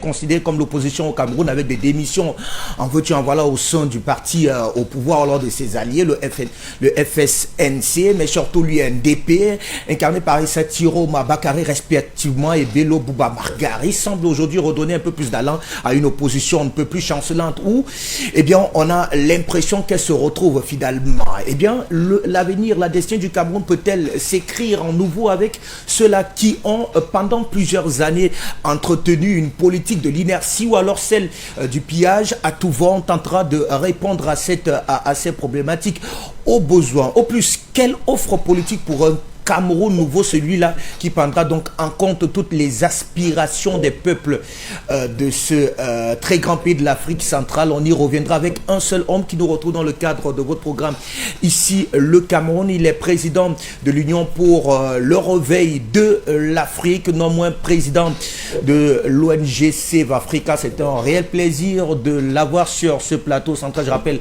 considéré comme l'opposition au Cameroun avec des démissions en veux-tu en voilà au sein du parti au pouvoir lors de ses alliés, le FSNC, mais surtout l'UNDP, incarné par Issa Tiroma Bakary respectivement et Bello Bouba Margari, semble aujourd'hui redonner un peu plus d'allant à une opposition un peu plus chancelante où, eh bien, on a l'impression qu'elle se retrouve finalement. Eh bien, l'avenir, la destinée du Cameroun peut-elle s'écrire en nouveau avec ceux-là qui ont pendant plusieurs années entretenu une politique de l'inertie ou alors celle du pillage à tout vent tentera de répondre à ces problématiques aux besoins. Au plus, quelle offre politique pour un Cameroun nouveau, celui-là qui prendra donc en compte toutes les aspirations des peuples de ce très grand pays de l'Afrique centrale. On y reviendra avec un seul homme qui nous retrouve dans le cadre de votre programme ici, le Cameroun. Il est président de l'Union pour le réveil de l'Afrique, non moins président de l'ONG Save Africa. C'est un réel plaisir de l'avoir sur ce plateau central. Je rappelle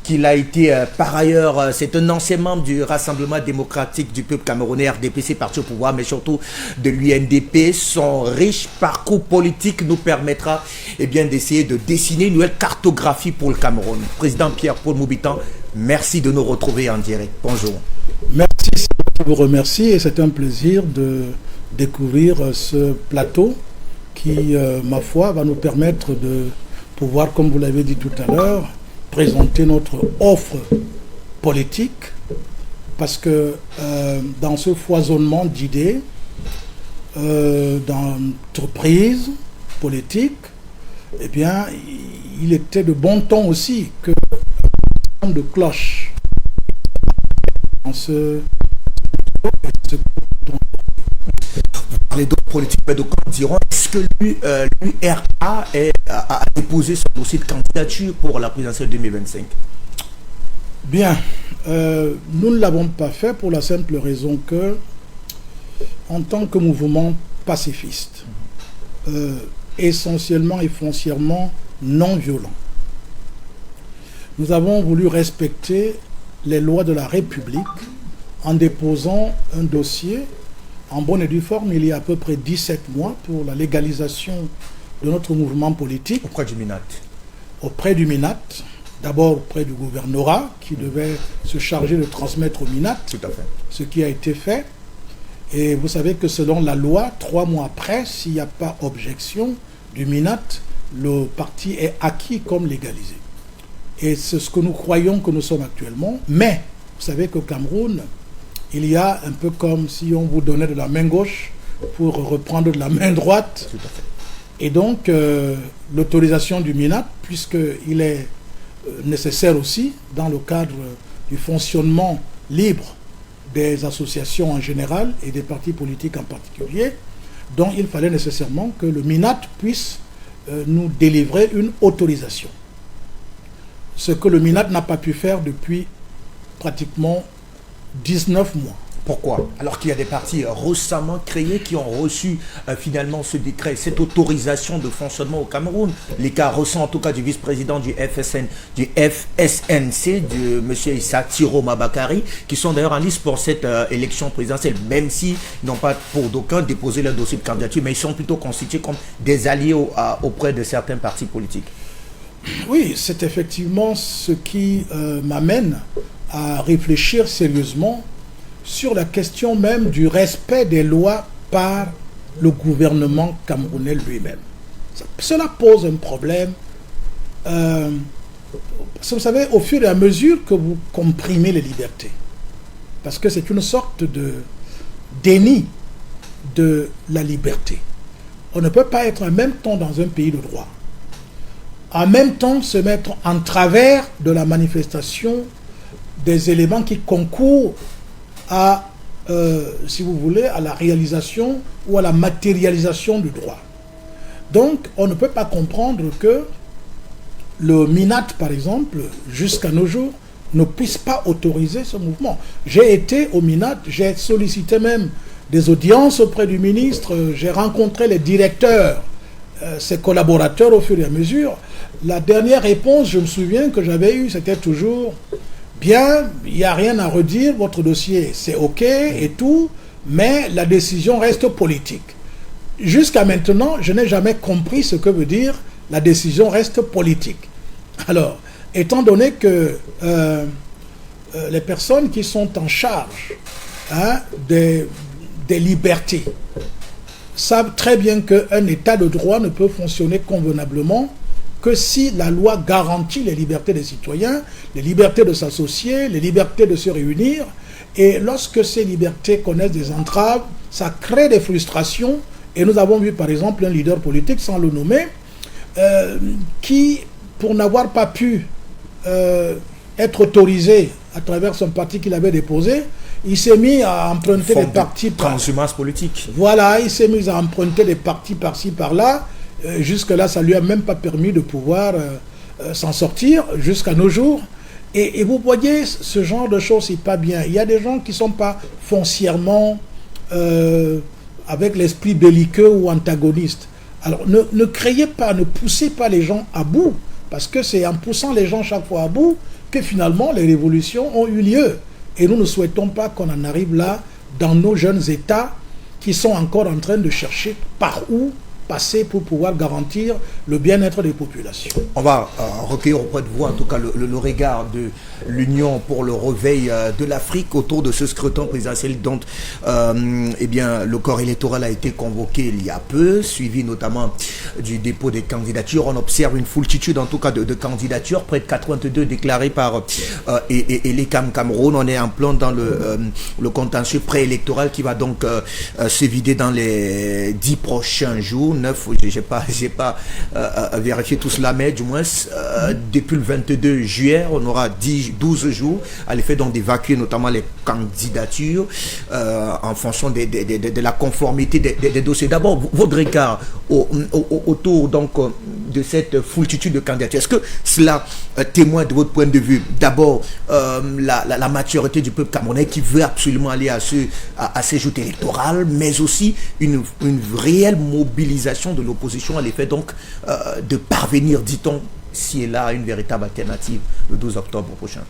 qu'il a été par ailleurs, c'est un ancien membre du Rassemblement démocratique du peuple camerounais, RDPC, parti au pouvoir, mais surtout de l'UNDP. Son riche parcours politique nous permettra d'essayer de dessiner une nouvelle cartographie pour le Cameroun. Président Pierre-Paul Moubitan, merci de nous retrouver en direct. Bonjour. Merci, je vous remercie et c'est un plaisir de découvrir ce plateau qui, ma foi, va nous permettre de pouvoir, comme vous l'avez dit tout à l'heure, présenter notre offre politique parce que dans ce foisonnement d'idées, d'entreprises politiques, eh bien, il était de bon ton aussi que de cloche dans ce les d'autres politiques, mais donc diront est-ce que l'URA a déposé son dossier de candidature pour la présidentielle 2025? Bien, nous ne l'avons pas fait pour la simple raison que, en tant que mouvement pacifiste, essentiellement et foncièrement non violent, nous avons voulu respecter les lois de la République en déposant un dossier en bonne et due forme il y a à peu près 17 mois pour la légalisation de notre mouvement politique. Auprès du MINAT. Auprès du MINAT, d'abord auprès du gouvernorat qui devait se charger de transmettre au MINAT. Tout à fait. Ce qui a été fait. Et vous savez que selon la loi, 3 mois après, s'il n'y a pas objection du MINAT, le parti est acquis comme légalisé. Et c'est ce que nous croyons que nous sommes actuellement. Mais vous savez qu'au Cameroun, il y a un peu comme si on vous donnait de la main gauche pour reprendre de la main droite. Tout à fait. Et donc, l'autorisation du MINAT, puisqu'il est nécessaire aussi, dans le cadre du fonctionnement libre des associations en général et des partis politiques en particulier, donc il fallait nécessairement que le MINAT puisse nous délivrer une autorisation. Ce que le MINAT n'a pas pu faire depuis pratiquement 19 mois. Pourquoi? Alors qu'il y a des partis récemment créés qui ont reçu finalement ce décret, cette autorisation de fonctionnement au Cameroun. Les cas récents, en tout cas du vice-président du FSNC, de M. Issa Tiroma Bakary, qui sont d'ailleurs en liste pour cette élection présidentielle, même s'ils n'ont pas pour d'aucuns déposé leur dossier de candidature, mais ils sont plutôt constitués comme des alliés auprès de certains partis politiques. Oui, c'est effectivement ce qui m'amène à réfléchir sérieusement sur la question même du respect des lois par le gouvernement camerounais lui-même. Cela pose un problème. Parce que vous savez, au fur et à mesure que vous comprimez les libertés, parce que c'est une sorte de déni de la liberté. On ne peut pas être en même temps dans un pays de droit, en même temps se mettre en travers de la manifestation des éléments qui concourent à, si vous voulez, à la réalisation ou à la matérialisation du droit. Donc, on ne peut pas comprendre que le MINAT, par exemple, jusqu'à nos jours, ne puisse pas autoriser ce mouvement. J'ai été au MINAT, j'ai sollicité même des audiences auprès du ministre, j'ai rencontré les directeurs, ses collaborateurs au fur et à mesure. La dernière réponse, je me souviens que j'avais eue, c'était toujours « Bien, il n'y a rien à redire, votre dossier c'est OK et tout, mais la décision reste politique. » jusqu'à maintenant, je n'ai jamais compris ce que veut dire la décision reste politique. Alors, étant donné que les personnes qui sont en charge des libertés savent très bien qu'un état de droit ne peut fonctionner convenablement que si la loi garantit les libertés des citoyens, les libertés de s'associer, les libertés de se réunir. Et lorsque ces libertés connaissent des entraves, ça crée des frustrations. Et nous avons vu par exemple un leader politique, sans le nommer, qui, pour n'avoir pas pu être autorisé à travers son parti qu'il avait déposé, il s'est mis à emprunter des partis... Transhumance politique. Voilà, il s'est mis à emprunter des partis par-ci, par-là. Jusque-là, ça ne lui a même pas permis de pouvoir s'en sortir jusqu'à nos jours. Et vous voyez, ce genre de choses, c'est pas bien. Il y a des gens qui ne sont pas foncièrement avec l'esprit belliqueux ou antagoniste. Alors, ne créez pas, ne poussez pas les gens à bout, parce que c'est en poussant les gens chaque fois à bout que finalement les révolutions ont eu lieu. Et nous ne souhaitons pas qu'on en arrive là dans nos jeunes États qui sont encore en train de chercher par où passer pour pouvoir garantir le bien-être des populations. On va recueillir auprès de vous en tout cas le regard de l'Union pour le réveil de l'Afrique autour de ce scrutin présidentiel dont eh bien, le corps électoral a été convoqué il y a peu, suivi notamment du dépôt des candidatures. On observe une foultitude en tout cas de candidatures, près de 82 déclarées par l'ECAM Cameroun. On est en plein dans le contentieux préélectoral qui va donc se vider dans les 10 prochains jours. 9, j'ai pas vérifié tout cela, mais du moins depuis le 22 juillet on aura 12 jours à l'effet donc d'évacuer notamment les candidatures en fonction de la conformité des dossiers. D'abord, votre regard autour donc de cette foultitude de candidatures, est-ce que cela témoigne de votre point de vue d'abord la maturité du peuple camerounais qui veut absolument aller à ces joutes électorales, mais aussi une réelle mobilisation de l'opposition à l'effet donc de parvenir, dit-on, si et là, à une véritable alternative le 12 octobre prochain?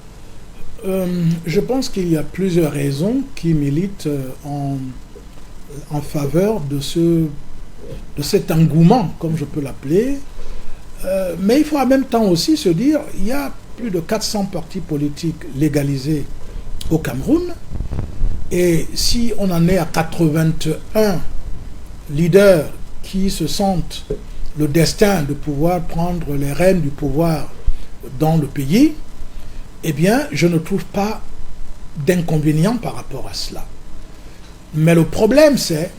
Je pense qu'il y a plusieurs raisons qui militent en faveur de cet engouement, comme je peux l'appeler. Mais il faut en même temps aussi se dire, il y a plus de 400 partis politiques légalisés au Cameroun. Et si on en est à 81 leaders qui se sentent le destin de pouvoir prendre les rênes du pouvoir dans le pays, eh bien, je ne trouve pas d'inconvénient par rapport à cela. Mais le problème, c'est,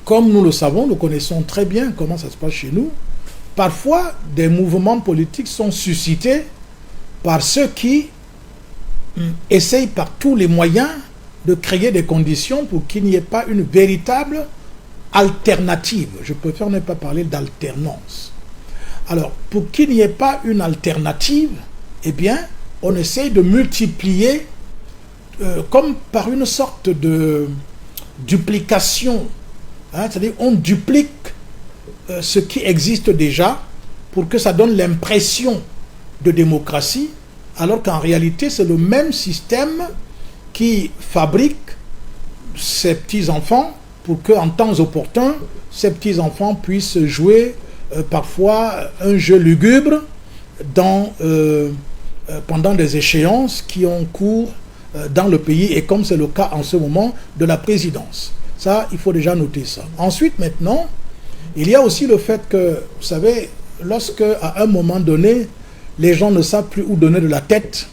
comme nous le savons, nous connaissons très bien comment ça se passe chez nous, parfois des mouvements politiques sont suscités par ceux qui essayent par tous les moyens de créer des conditions pour qu'il n'y ait pas une véritable alternative. Je préfère ne pas parler d'alternance. Alors, pour qu'il n'y ait pas une alternative, eh bien, on essaye de multiplier comme par une sorte de duplication. C'est-à-dire, on duplique ce qui existe déjà pour que ça donne l'impression de démocratie, alors qu'en réalité, c'est le même système qui fabrique ces petits-enfants pour qu'en temps opportun, ces petits-enfants puissent jouer parfois un jeu lugubre pendant des échéances qui ont cours dans le pays, et comme c'est le cas en ce moment de la présidence. Ça, il faut déjà noter ça. Ensuite, maintenant, il y a aussi le fait que, vous savez, lorsque à un moment donné, les gens ne savent plus où donner de la tête,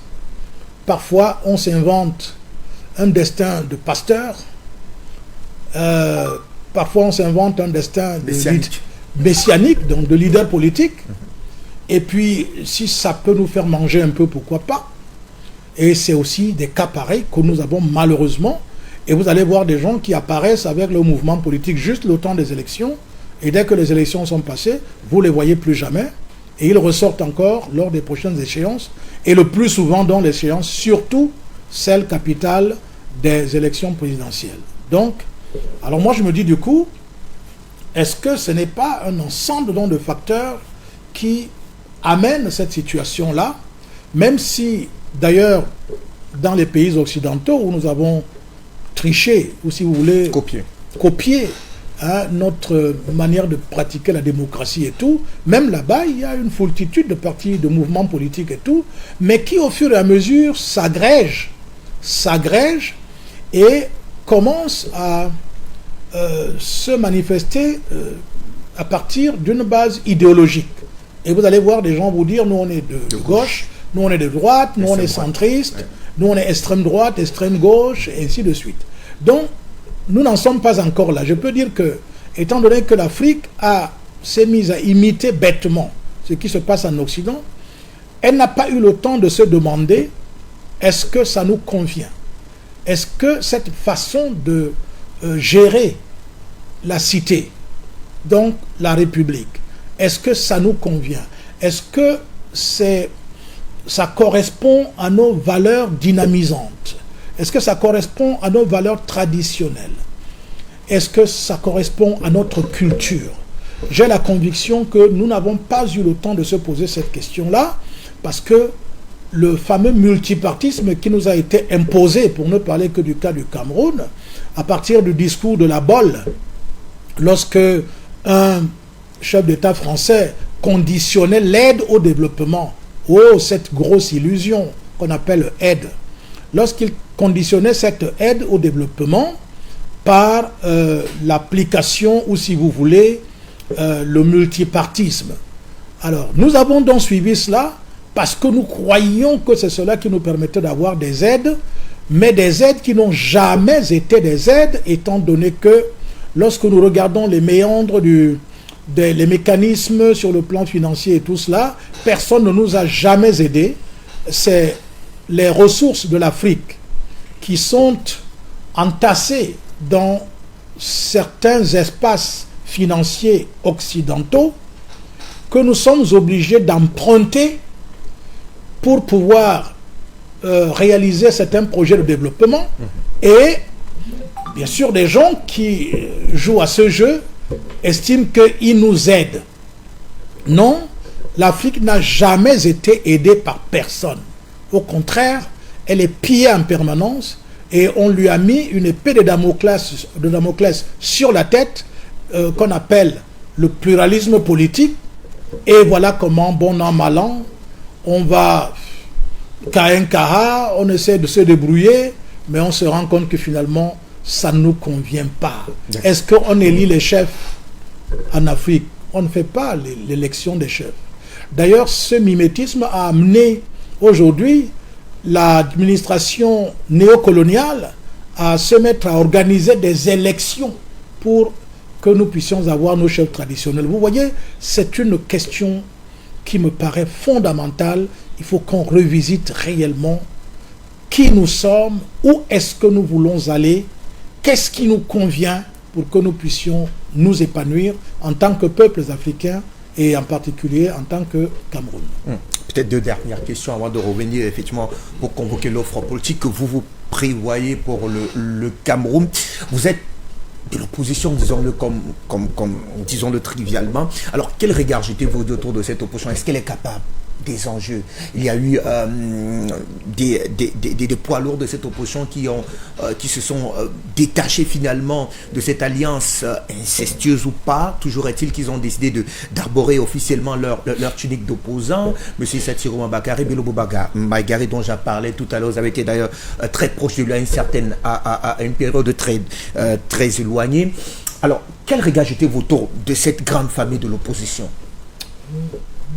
parfois on s'invente un destin de pasteur, parfois on s'invente un destin messianique, donc de leader politique, et puis si ça peut nous faire manger un peu, pourquoi pas. Et c'est aussi des cas pareils que nous avons malheureusement, et vous allez voir des gens qui apparaissent avec le mouvement politique juste le temps des élections, et dès que les élections sont passées, vous ne les voyez plus jamais, et ils ressortent encore lors des prochaines échéances, et le plus souvent dans l'échéance, surtout celle capitale des élections présidentielles. Donc, alors moi je me dis du coup, est-ce que ce n'est pas un ensemble donc, de facteurs qui amènent cette situation-là, même si d'ailleurs dans les pays occidentaux où nous avons triché, ou si vous voulez, copier hein, notre manière de pratiquer la démocratie et tout. Même là-bas, il y a une foultitude de partis, de mouvements politiques et tout, mais qui au fur et à mesure s'agrègent et commencent à se manifester à partir d'une base idéologique. Et vous allez voir des gens vous dire, nous on est de gauche, nous on est de droite, nous on est centriste, nous on est extrême droite, extrême gauche, et ainsi de suite. Donc, nous n'en sommes pas encore là. Je peux dire que, étant donné que l'Afrique s'est mise à imiter bêtement ce qui se passe en Occident, elle n'a pas eu le temps de se demander est-ce que ça nous convient? Est-ce que cette façon de gérer la cité, donc la République, est-ce que ça nous convient? Est-ce que ça correspond à nos valeurs dynamisantes? Est-ce que ça correspond à nos valeurs traditionnelles? Est-ce que ça correspond à notre culture? J'ai la conviction que nous n'avons pas eu le temps de se poser cette question-là parce que le fameux multipartisme qui nous a été imposé, pour ne parler que du cas du Cameroun, à partir du discours de la Bolle, lorsque un chef d'État français conditionnait l'aide au développement, cette grosse illusion qu'on appelle aide, lorsqu'il conditionnait cette aide au développement par l'application, ou si vous voulez, le multipartisme. Alors, nous avons donc suivi cela parce que nous croyions que c'est cela qui nous permettait d'avoir des aides, mais des aides qui n'ont jamais été des aides, étant donné que lorsque nous regardons les méandres les mécanismes sur le plan financier et tout cela, personne ne nous a jamais aidés. C'est les ressources de l'Afrique qui sont entassées dans certains espaces financiers occidentaux que nous sommes obligés d'emprunter pour pouvoir réaliser certains projets de développement. Et bien sûr, des gens qui jouent à ce jeu estiment qu'ils nous aident. Non, l'Afrique n'a jamais été aidée par personne. Au contraire, elle est pillée en permanence et on lui a mis une épée de Damoclès sur la tête qu'on appelle le pluralisme politique. Et voilà comment, bon an, mal an, on va on essaie de se débrouiller, mais on se rend compte que finalement, ça ne nous convient pas. Est-ce qu'on élit les chefs en Afrique? On ne fait pas l'élection des chefs. D'ailleurs, ce mimétisme a amené aujourd'hui l'administration néocoloniale à se mettre à organiser des élections pour que nous puissions avoir nos chefs traditionnels. Vous voyez, c'est une question qui me paraît fondamentale. Il faut qu'on revisite réellement qui nous sommes, où est-ce que nous voulons aller, qu'est-ce qui nous convient pour que nous puissions nous épanouir en tant que peuples africains et en particulier en tant que Cameroun. Peut-être deux dernières questions avant de revenir effectivement pour convoquer l'offre politique que vous prévoyez pour le Cameroun. Vous êtes de l'opposition, disons-le disons-le trivialement. Alors, quel regard jetez-vous autour de cette opposition? Est-ce qu'elle est capable des enjeux? Il y a eu des poids lourds de cette opposition qui se sont détachés finalement de cette alliance incestueuse ou pas. Toujours est-il qu'ils ont décidé d'arborer officiellement leur tunique d'opposants. Monsieur Satiro Mbakari, Bilobo Mbagari, dont j'ai parlé tout à l'heure, vous avez été d'ailleurs très proche de lui à une période très éloignée. Alors, quel regard jetez-vous autour de cette grande famille de l'opposition?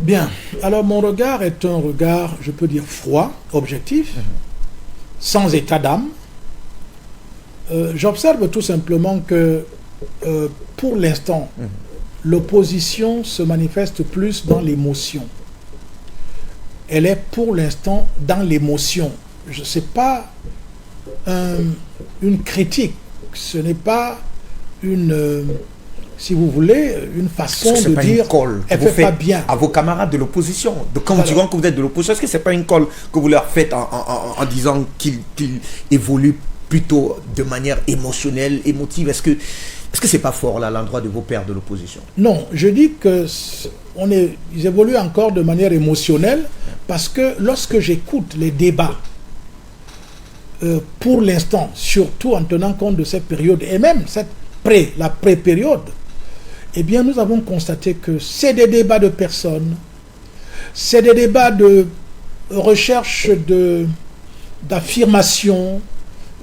Bien, alors mon regard est un regard, je peux dire, froid, objectif, sans état d'âme. J'observe tout simplement que, pour l'instant, l'opposition se manifeste plus dans l'émotion. Elle est pour l'instant dans l'émotion. Je sais pas une critique, ce n'est pas une... si vous voulez, une façon de dire elle ne fait pas bien. À vos camarades de l'opposition, quand vous direz que vous êtes de l'opposition, est-ce que ce n'est pas une colle que vous leur faites en disant qu'ils évoluent plutôt de manière émotionnelle, émotive? Est-ce que ce n'est pas fort là, à l'endroit de vos pairs de l'opposition? Non, je dis qu'ils évoluent encore de manière émotionnelle parce que lorsque j'écoute les débats, pour l'instant, surtout en tenant compte de cette période, et même cette la pré-période, eh bien, nous avons constaté que c'est des débats de personnes, c'est des débats de recherche d'affirmation.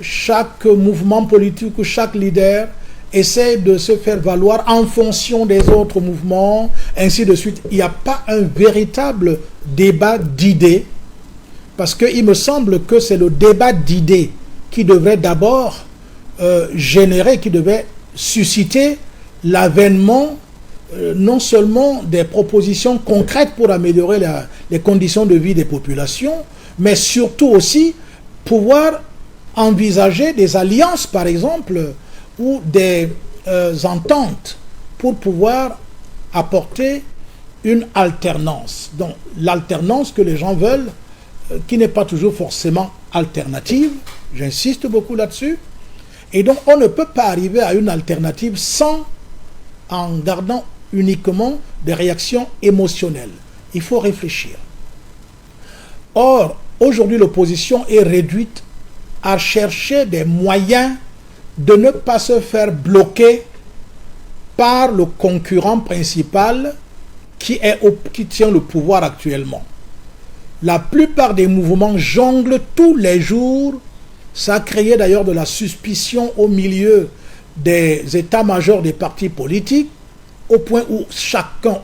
Chaque mouvement politique ou chaque leader essaie de se faire valoir en fonction des autres mouvements, ainsi de suite. Il n'y a pas un véritable débat d'idées, parce qu'il me semble que c'est le débat d'idées qui devrait d'abord générer, qui devait susciter l'avènement non seulement des propositions concrètes pour améliorer les conditions de vie des populations, mais surtout aussi pouvoir envisager des alliances, par exemple, ou des ententes pour pouvoir apporter une alternance. Donc, l'alternance que les gens veulent, qui n'est pas toujours forcément alternative, j'insiste beaucoup là-dessus, et donc on ne peut pas arriver à une alternative en gardant uniquement des réactions émotionnelles. Il faut réfléchir. Or, aujourd'hui, l'opposition est réduite à chercher des moyens de ne pas se faire bloquer par le concurrent principal qui tient le pouvoir actuellement. La plupart des mouvements jonglent tous les jours. Ça a créé d'ailleurs de la suspicion au milieu des états-majors des partis politiques, au point où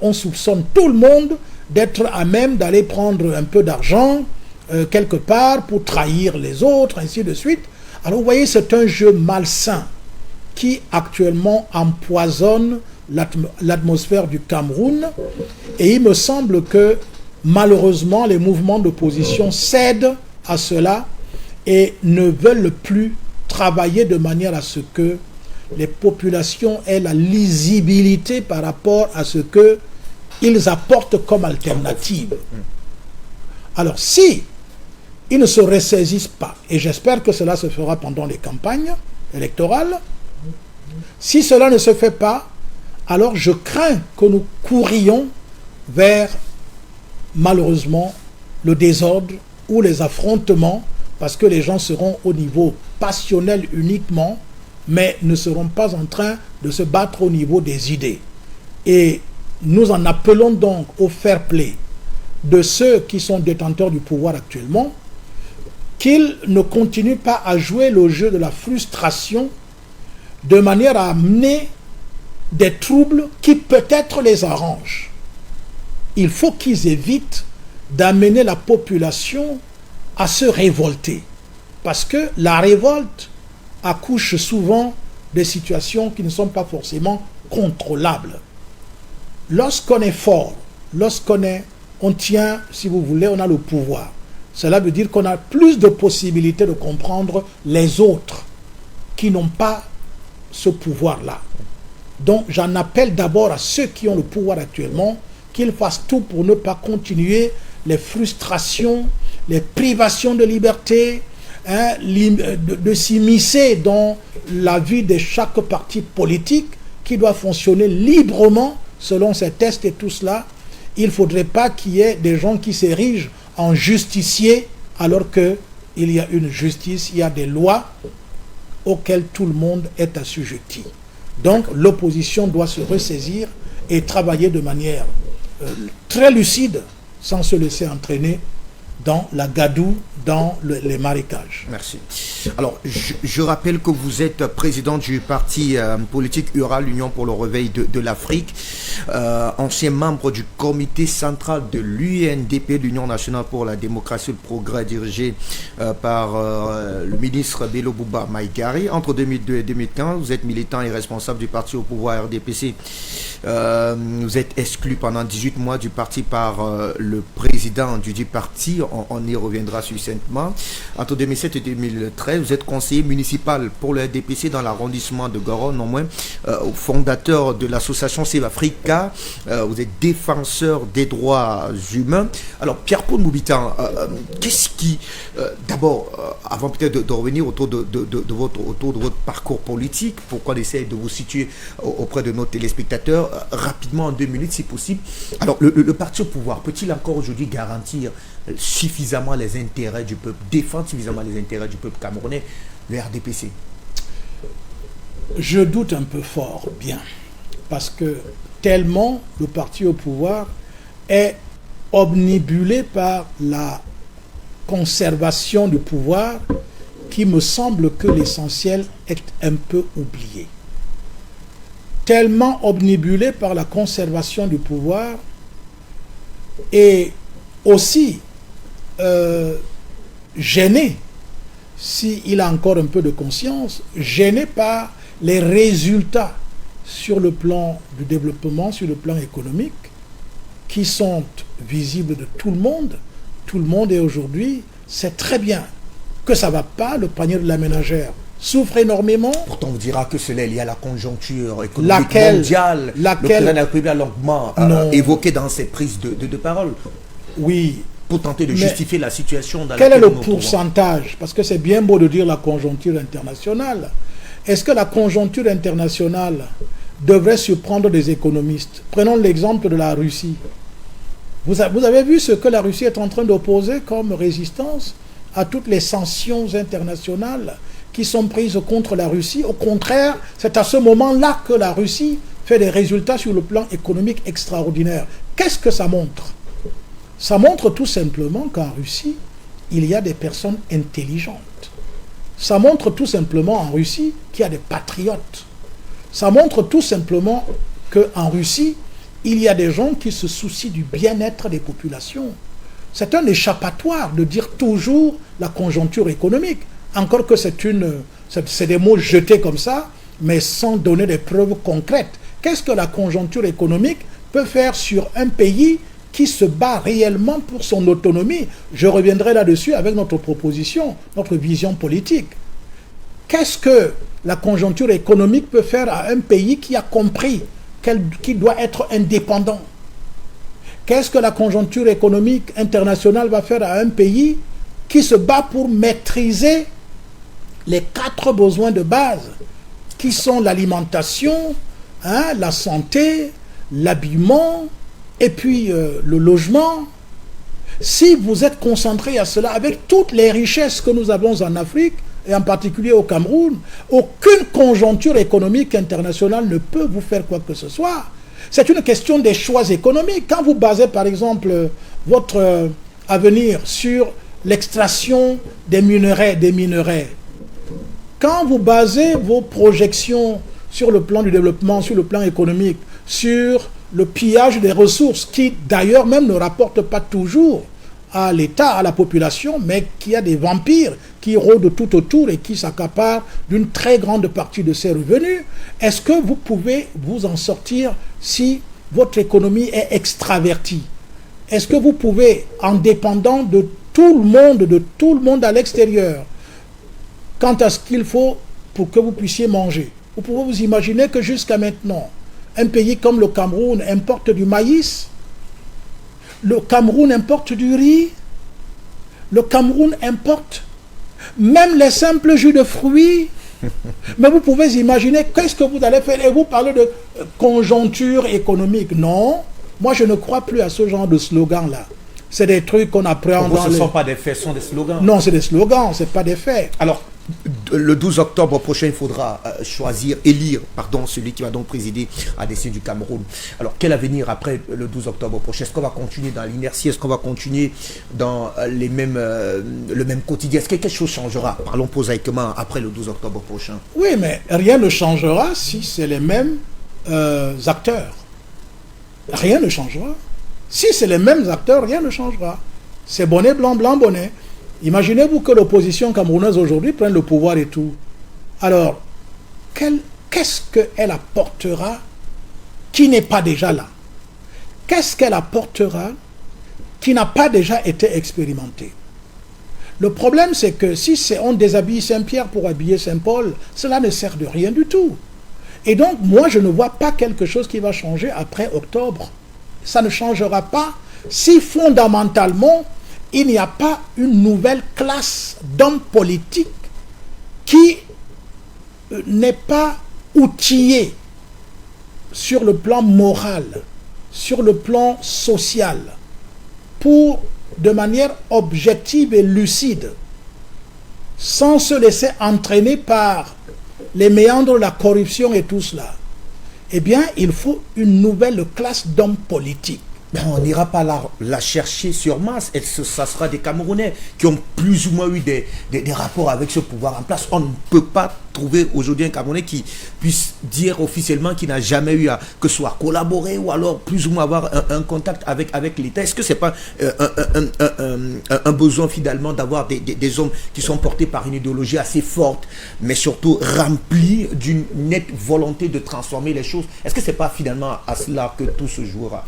on soupçonne tout le monde d'être à même d'aller prendre un peu d'argent quelque part pour trahir les autres, ainsi de suite. Alors vous voyez, c'est un jeu malsain qui actuellement empoisonne l'atmosphère du Cameroun, et il me semble que malheureusement les mouvements d'opposition cèdent à cela et ne veulent plus travailler de manière à ce que les populations aient la lisibilité par rapport à ce qu'ils apportent comme alternative. Alors si ils ne se ressaisissent pas, et j'espère que cela se fera pendant les campagnes électorales, si cela ne se fait pas, alors je crains que nous courions vers, malheureusement, le désordre ou les affrontements, parce que les gens seront au niveau passionnel uniquement, mais ne seront pas en train de se battre au niveau des idées. Et nous en appelons donc au fair play de ceux qui sont détenteurs du pouvoir actuellement, qu'ils ne continuent pas à jouer le jeu de la frustration de manière à amener des troubles qui peut-être les arrangent. Il faut qu'ils évitent d'amener la population à se révolter, parce que la révolte accouche souvent des situations qui ne sont pas forcément contrôlables. Lorsqu'on est fort, on tient, si vous voulez, on a le pouvoir. Cela veut dire qu'on a plus de possibilités de comprendre les autres qui n'ont pas ce pouvoir-là. Donc j'en appelle d'abord à ceux qui ont le pouvoir actuellement, qu'ils fassent tout pour ne pas continuer les frustrations, les privations de liberté, de s'immiscer dans la vie de chaque parti politique qui doit fonctionner librement selon ses tests et tout cela. Il ne faudrait pas qu'il y ait des gens qui s'érigent en justiciers alors qu'il y a une justice, il y a des lois auxquelles tout le monde est assujetti. Donc l'opposition doit se ressaisir et travailler de manière très lucide, sans se laisser entraîner dans la gadoue, dans les marécages. Merci. Alors, je rappelle que vous êtes président du parti politique URA, l'Union pour le réveil de l'Afrique, ancien membre du comité central de l'UNDP, l'Union nationale pour la démocratie et le progrès, dirigé par le ministre Bello Bouba Maïgari. Entre 2002 et 2015, vous êtes militant et responsable du parti au pouvoir RDPC. Vous êtes exclu pendant 18 mois du parti par le président du parti. On y reviendra succinctement. Entre 2007 et 2013, vous êtes conseiller municipal pour le RDPC dans l'arrondissement de Garonne, non moins, fondateur de l'association Save Africa. Vous êtes défenseur des droits humains. Alors, Pierre-Paul Moubitan, qu'est-ce qui, d'abord, avant peut-être de revenir autour de votre parcours politique, pourquoi on essaie de vous situer auprès de nos téléspectateurs, rapidement en 2 minutes si possible. Alors, le parti au pouvoir peut-il encore aujourd'hui garantir suffisamment les intérêts du peuple, défendre suffisamment les intérêts du peuple camerounais, le RDPC? Je doute un peu fort, bien, parce que tellement le parti au pouvoir est omnibulé par la conservation du pouvoir qui me semble que l'essentiel est un peu oublié. Tellement omnibulé par la conservation du pouvoir et aussi gêné, s'il a encore un peu de conscience, gêné par les résultats sur le plan du développement, sur le plan économique, qui sont visibles de tout le monde. Tout le monde est aujourd'hui, sait très bien que ça ne va pas, le panier de la ménagère souffre énormément. Pourtant, on dira que cela est lié à la conjoncture économique mondiale. Le président de la République a longuement évoqué dans ses prises de parole. Oui. Pour tenter de justifier la situation dans laquelle quel est le pourcentage? Parce que c'est bien beau de dire la conjoncture internationale. Est-ce que la conjoncture internationale devrait surprendre des économistes? Prenons l'exemple de la Russie. Vous avez vu ce que la Russie est en train d'opposer comme résistance à toutes les sanctions internationales qui sont prises contre la Russie. Au contraire, c'est à ce moment-là que la Russie fait des résultats sur le plan économique extraordinaires. Qu'est-ce que ça montre? Ça montre tout simplement qu'en Russie, il y a des personnes intelligentes. Ça montre tout simplement en Russie qu'il y a des patriotes. Ça montre tout simplement qu'en Russie, il y a des gens qui se soucient du bien-être des populations. C'est un échappatoire de dire toujours la conjoncture économique. Encore que c'est des mots jetés comme ça, mais sans donner des preuves concrètes. Qu'est-ce que la conjoncture économique peut faire sur un pays qui se bat réellement pour son autonomie? Je reviendrai là-dessus avec notre proposition, notre vision politique. Qu'est-ce que la conjoncture économique peut faire à un pays qui a compris qu'il doit être indépendant? Qu'est-ce que la conjoncture économique internationale va faire à un pays qui se bat pour maîtriser les 4 besoins de base, qui sont l'alimentation, la santé, l'habillement, et puis le logement? Si vous êtes concentré à cela, avec toutes les richesses que nous avons en Afrique, et en particulier au Cameroun, aucune conjoncture économique internationale ne peut vous faire quoi que ce soit. C'est une question des choix économiques. Quand vous basez par exemple votre avenir sur l'extraction des minerais, quand vous basez vos projections sur le plan du développement, sur le plan économique, sur le pillage des ressources, qui d'ailleurs même ne rapporte pas toujours à l'État, à la population, mais qui a des vampires qui rôdent tout autour et qui s'accaparent d'une très grande partie de ses revenus, est-ce que vous pouvez vous en sortir si votre économie est extravertie? Est-ce que vous pouvez, en dépendant de tout le monde à l'extérieur, quant à ce qu'il faut pour que vous puissiez manger? Vous pouvez vous imaginer que jusqu'à maintenant, un pays comme le Cameroun importe du maïs, le Cameroun importe du riz, le Cameroun importe même les simples jus de fruits. Mais vous pouvez imaginer qu'est-ce que vous allez faire et vous parlez de conjoncture économique. Non, moi je ne crois plus à ce genre de slogan-là. C'est des trucs qu'on apprend dans ce ne sont pas des faits, ce sont des slogans. Non, c'est des slogans, ce n'est pas des faits. Alors, le 12 octobre prochain, il faudra élire celui qui va donc présider à la décennie du Cameroun. Alors, quel avenir après le 12 octobre prochain? Est-ce qu'on va continuer dans l'inertie? Est-ce qu'on va continuer dans le même quotidien? Est-ce que quelque chose changera? Parlons prosaïquement après le 12 octobre prochain. Oui, mais rien ne changera si c'est les mêmes acteurs. Rien ne changera. Si c'est les mêmes acteurs, rien ne changera. C'est bonnet blanc, blanc bonnet. Imaginez-vous que l'opposition camerounaise aujourd'hui prenne le pouvoir et tout. Alors, qu'est-ce qu'elle apportera qui n'est pas déjà là? Qu'est-ce qu'elle apportera qui n'a pas déjà été expérimenté? Le problème, c'est que si on déshabille Saint-Pierre pour habiller Saint-Paul, cela ne sert de rien du tout. Et donc, moi, je ne vois pas quelque chose qui va changer après octobre. Ça ne changera pas si fondamentalement, il n'y a pas une nouvelle classe d'hommes politiques qui n'est pas outillée sur le plan moral, sur le plan social, pour, de manière objective et lucide, sans se laisser entraîner par les méandres, la corruption et tout cela, eh bien, il faut une nouvelle classe d'hommes politiques. Ben, on n'ira pas la chercher sur masse. Et ça sera des Camerounais qui ont plus ou moins eu des rapports avec ce pouvoir en place. On ne peut pas trouver aujourd'hui un Camerounais qui puisse dire officiellement qu'il n'a jamais eu à que soit collaborer ou alors plus ou moins avoir un contact avec l'État. Est-ce que ce n'est pas un besoin finalement d'avoir des hommes qui sont portés par une idéologie assez forte, mais surtout remplis d'une nette volonté de transformer les choses? Est-ce que ce n'est pas finalement à cela que tout se jouera?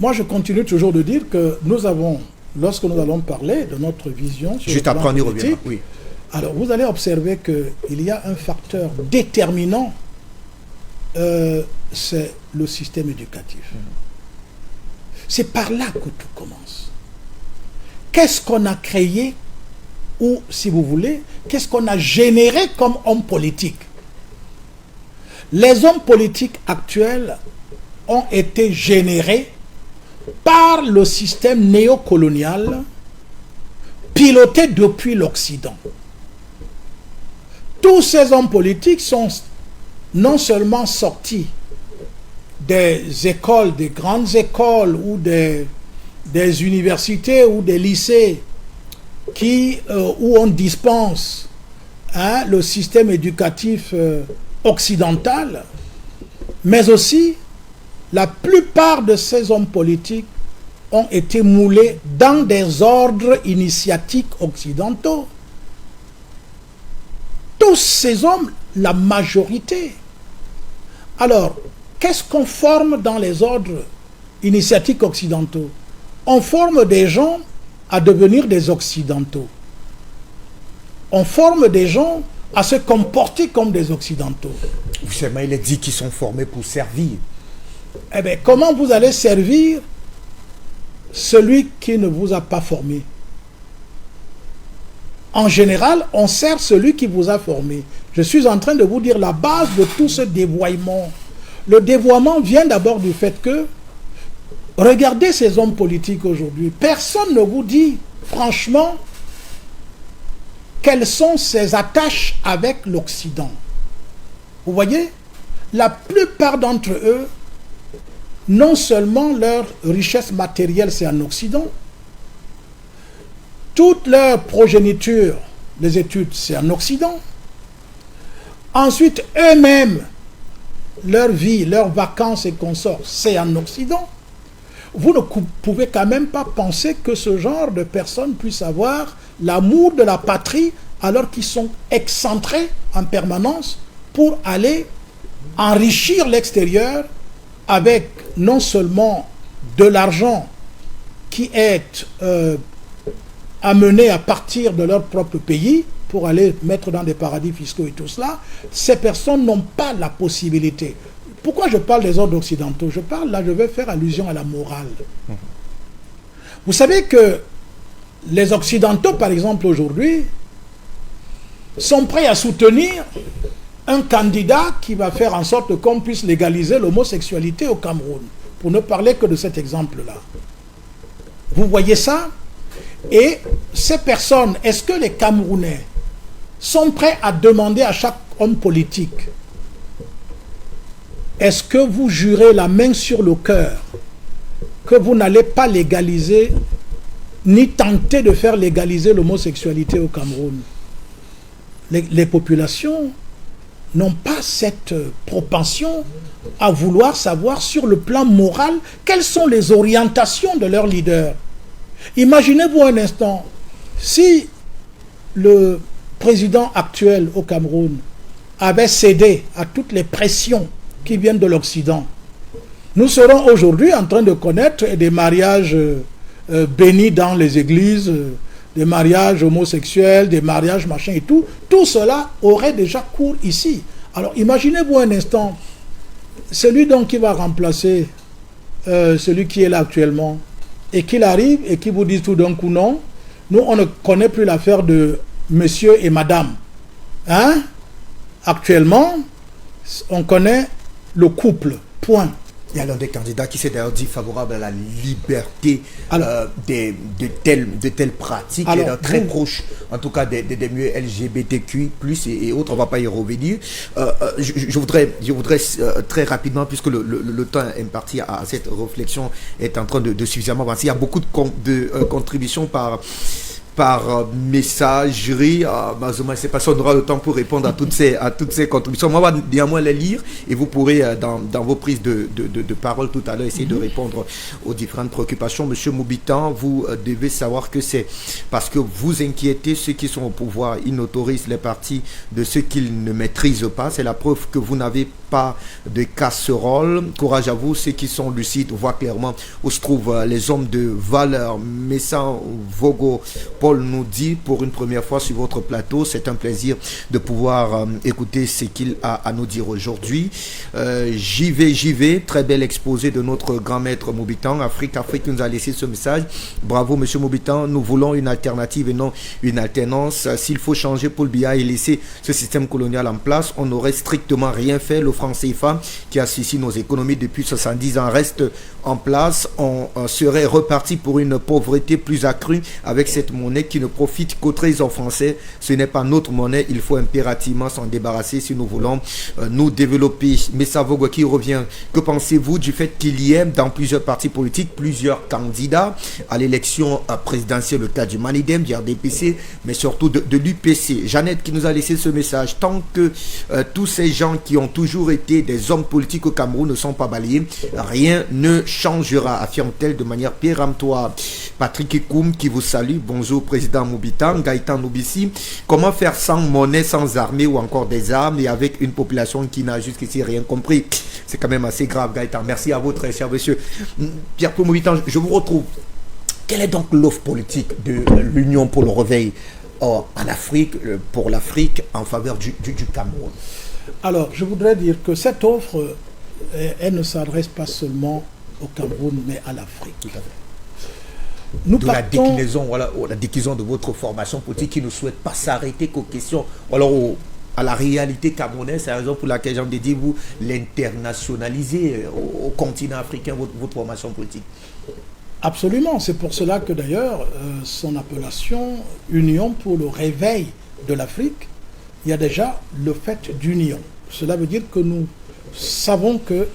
Moi, je continue toujours de dire que nous avons, lorsque nous allons parler de notre vision sur juste le après, plan on y politique, reviendra. Oui. alors vous allez observer qu'il y a un facteur déterminant, c'est le système éducatif. C'est par là que tout commence. Qu'est-ce qu'on a créé, ou si vous voulez, qu'est-ce qu'on a généré comme hommes politiques? Les hommes politiques actuels ont été générés par le système néocolonial piloté depuis l'Occident. Tous ces hommes politiques sont non seulement sortis des écoles, des grandes écoles ou des universités ou des lycées où on dispense le système éducatif occidental, mais aussi la plupart de ces hommes politiques ont été moulés dans des ordres initiatiques occidentaux. Tous ces hommes, la majorité. Alors, qu'est-ce qu'on forme dans les ordres initiatiques occidentaux? On forme des gens à devenir des occidentaux. On forme des gens à se comporter comme des occidentaux. Vous savez, il est dit qu'ils sont formés pour servir. Eh bien, comment vous allez servir celui qui ne vous a pas formé? En général, on sert celui qui vous a formé. Je suis en train de vous dire la base de tout ce dévoiement. Le dévoiement vient d'abord du fait que, regardez ces hommes politiques aujourd'hui, personne ne vous dit franchement quelles sont ses attaches avec l'Occident. Vous voyez, la plupart d'entre eux, non seulement leur richesse matérielle, c'est en Occident, toute leur progéniture, les études, c'est en Occident. Ensuite, eux-mêmes, leur vie, leurs vacances et consorts, c'est en Occident. Vous ne pouvez quand même pas penser que ce genre de personnes puissent avoir l'amour de la patrie alors qu'ils sont excentrés en permanence pour aller enrichir l'extérieur avec non seulement de l'argent qui est amené à partir de leur propre pays pour aller mettre dans des paradis fiscaux et tout cela. Ces personnes n'ont pas la possibilité. Pourquoi je parle des ordres occidentaux? Je vais faire allusion à la morale. Vous savez que les occidentaux, par exemple, aujourd'hui, sont prêts à soutenir un candidat qui va faire en sorte qu'on puisse légaliser l'homosexualité au Cameroun, pour ne parler que de cet exemple-là. Vous voyez ça? Et ces personnes, est-ce que les Camerounais sont prêts à demander à chaque homme politique, est-ce que vous jurez la main sur le cœur que vous n'allez pas légaliser, ni tenter de faire légaliser l'homosexualité au Cameroun? Les populations n'ont pas cette propension à vouloir savoir sur le plan moral quelles sont les orientations de leurs leaders. Imaginez-vous un instant, si le président actuel au Cameroun avait cédé à toutes les pressions qui viennent de l'Occident, nous serons aujourd'hui en train de connaître des mariages bénis dans les églises, des mariages homosexuels, des mariages machin et tout. Tout cela aurait déjà cours ici. Alors imaginez-vous un instant, celui donc qui va remplacer celui qui est là actuellement, et qu'il arrive et qui vous dit tout d'un coup non, nous on ne connaît plus l'affaire de monsieur et madame. Hein? Actuellement, on connaît le couple, point. Il y a l'un des candidats qui s'est d'ailleurs dit favorable à la liberté de telles pratiques, et très proche, en tout cas des milieux LGBTQI+, et autres, on ne va pas y revenir. Je voudrais très rapidement, puisque le temps imparti à cette réflexion est en train de suffisamment avancer. Il y a beaucoup de contributions par messagerie. Je ne sais pas si on aura le temps pour répondre à toutes ces contributions. Moi, on va néanmoins les lire et vous pourrez, dans vos prises de parole tout à l'heure, essayer de répondre aux différentes préoccupations. Monsieur Moubitan, vous devez savoir que c'est parce que vous inquiétez ceux qui sont au pouvoir. Ils n'autorisent les partis de ceux qu'ils ne maîtrisent pas. C'est la preuve que vous n'avez pas de casserole. Courage à vous, ceux qui sont lucides voient clairement où se trouvent les hommes de valeur. Messan Vogo Paul nous dit pour une première fois sur votre plateau, c'est un plaisir de pouvoir écouter ce qu'il a à nous dire aujourd'hui. J'y vais, très bel exposé de notre grand maître Moubitan. Afrique nous a laissé ce message. Bravo monsieur Moubitan, nous voulons une alternative et non une alternance. S'il faut changer Paul Biya et laisser ce système colonial en place, on n'aurait strictement rien fait. Le franc CFA qui associe nos économies depuis 70 ans reste en place. On serait reparti pour une pauvreté plus accrue avec cette monnaie qui ne profite qu'aux trésors français. Ce n'est pas notre monnaie, il faut impérativement s'en débarrasser si nous voulons nous développer. Mais Savogo qui revient, que pensez-vous du fait qu'il y ait dans plusieurs partis politiques plusieurs candidats à l'élection présidentielle, le cas du Manidem, du RDPC, mais surtout de l'UPC? Jeannette qui nous a laissé ce message: tant que tous ces gens qui ont toujours été des hommes politiques au Cameroun ne sont pas balayés, rien ne changera, affirme-t-elle de manière péremptoire. Patrick Ekoum qui vous salue, bonjour président Moubitan. Gaëtan Noubissi, comment faire sans monnaie, sans armée ou encore des armes et avec une population qui n'a jusqu'ici rien compris? C'est quand même assez grave, Gaëtan. Merci à vous, très cher monsieur. Pierre-Paul Moubitan, je vous retrouve. Quelle est donc l'offre politique de l'Union pour le réveil en Afrique, pour l'Afrique, en faveur du Cameroun? Alors, je voudrais dire que cette offre, elle ne s'adresse pas seulement au Cameroun, mais à l'Afrique. Tout à fait. La déclinaison de votre formation politique qui ne souhaite pas s'arrêter qu'aux questions, alors à la réalité camerounaise. C'est la raison pour laquelle j'ai envie de dire, vous l'internationalisez au continent africain, votre formation politique. Absolument, c'est pour cela que d'ailleurs son appellation Union pour le réveil de l'Afrique, il y a déjà le fait d'union. Cela veut dire que nous savons que,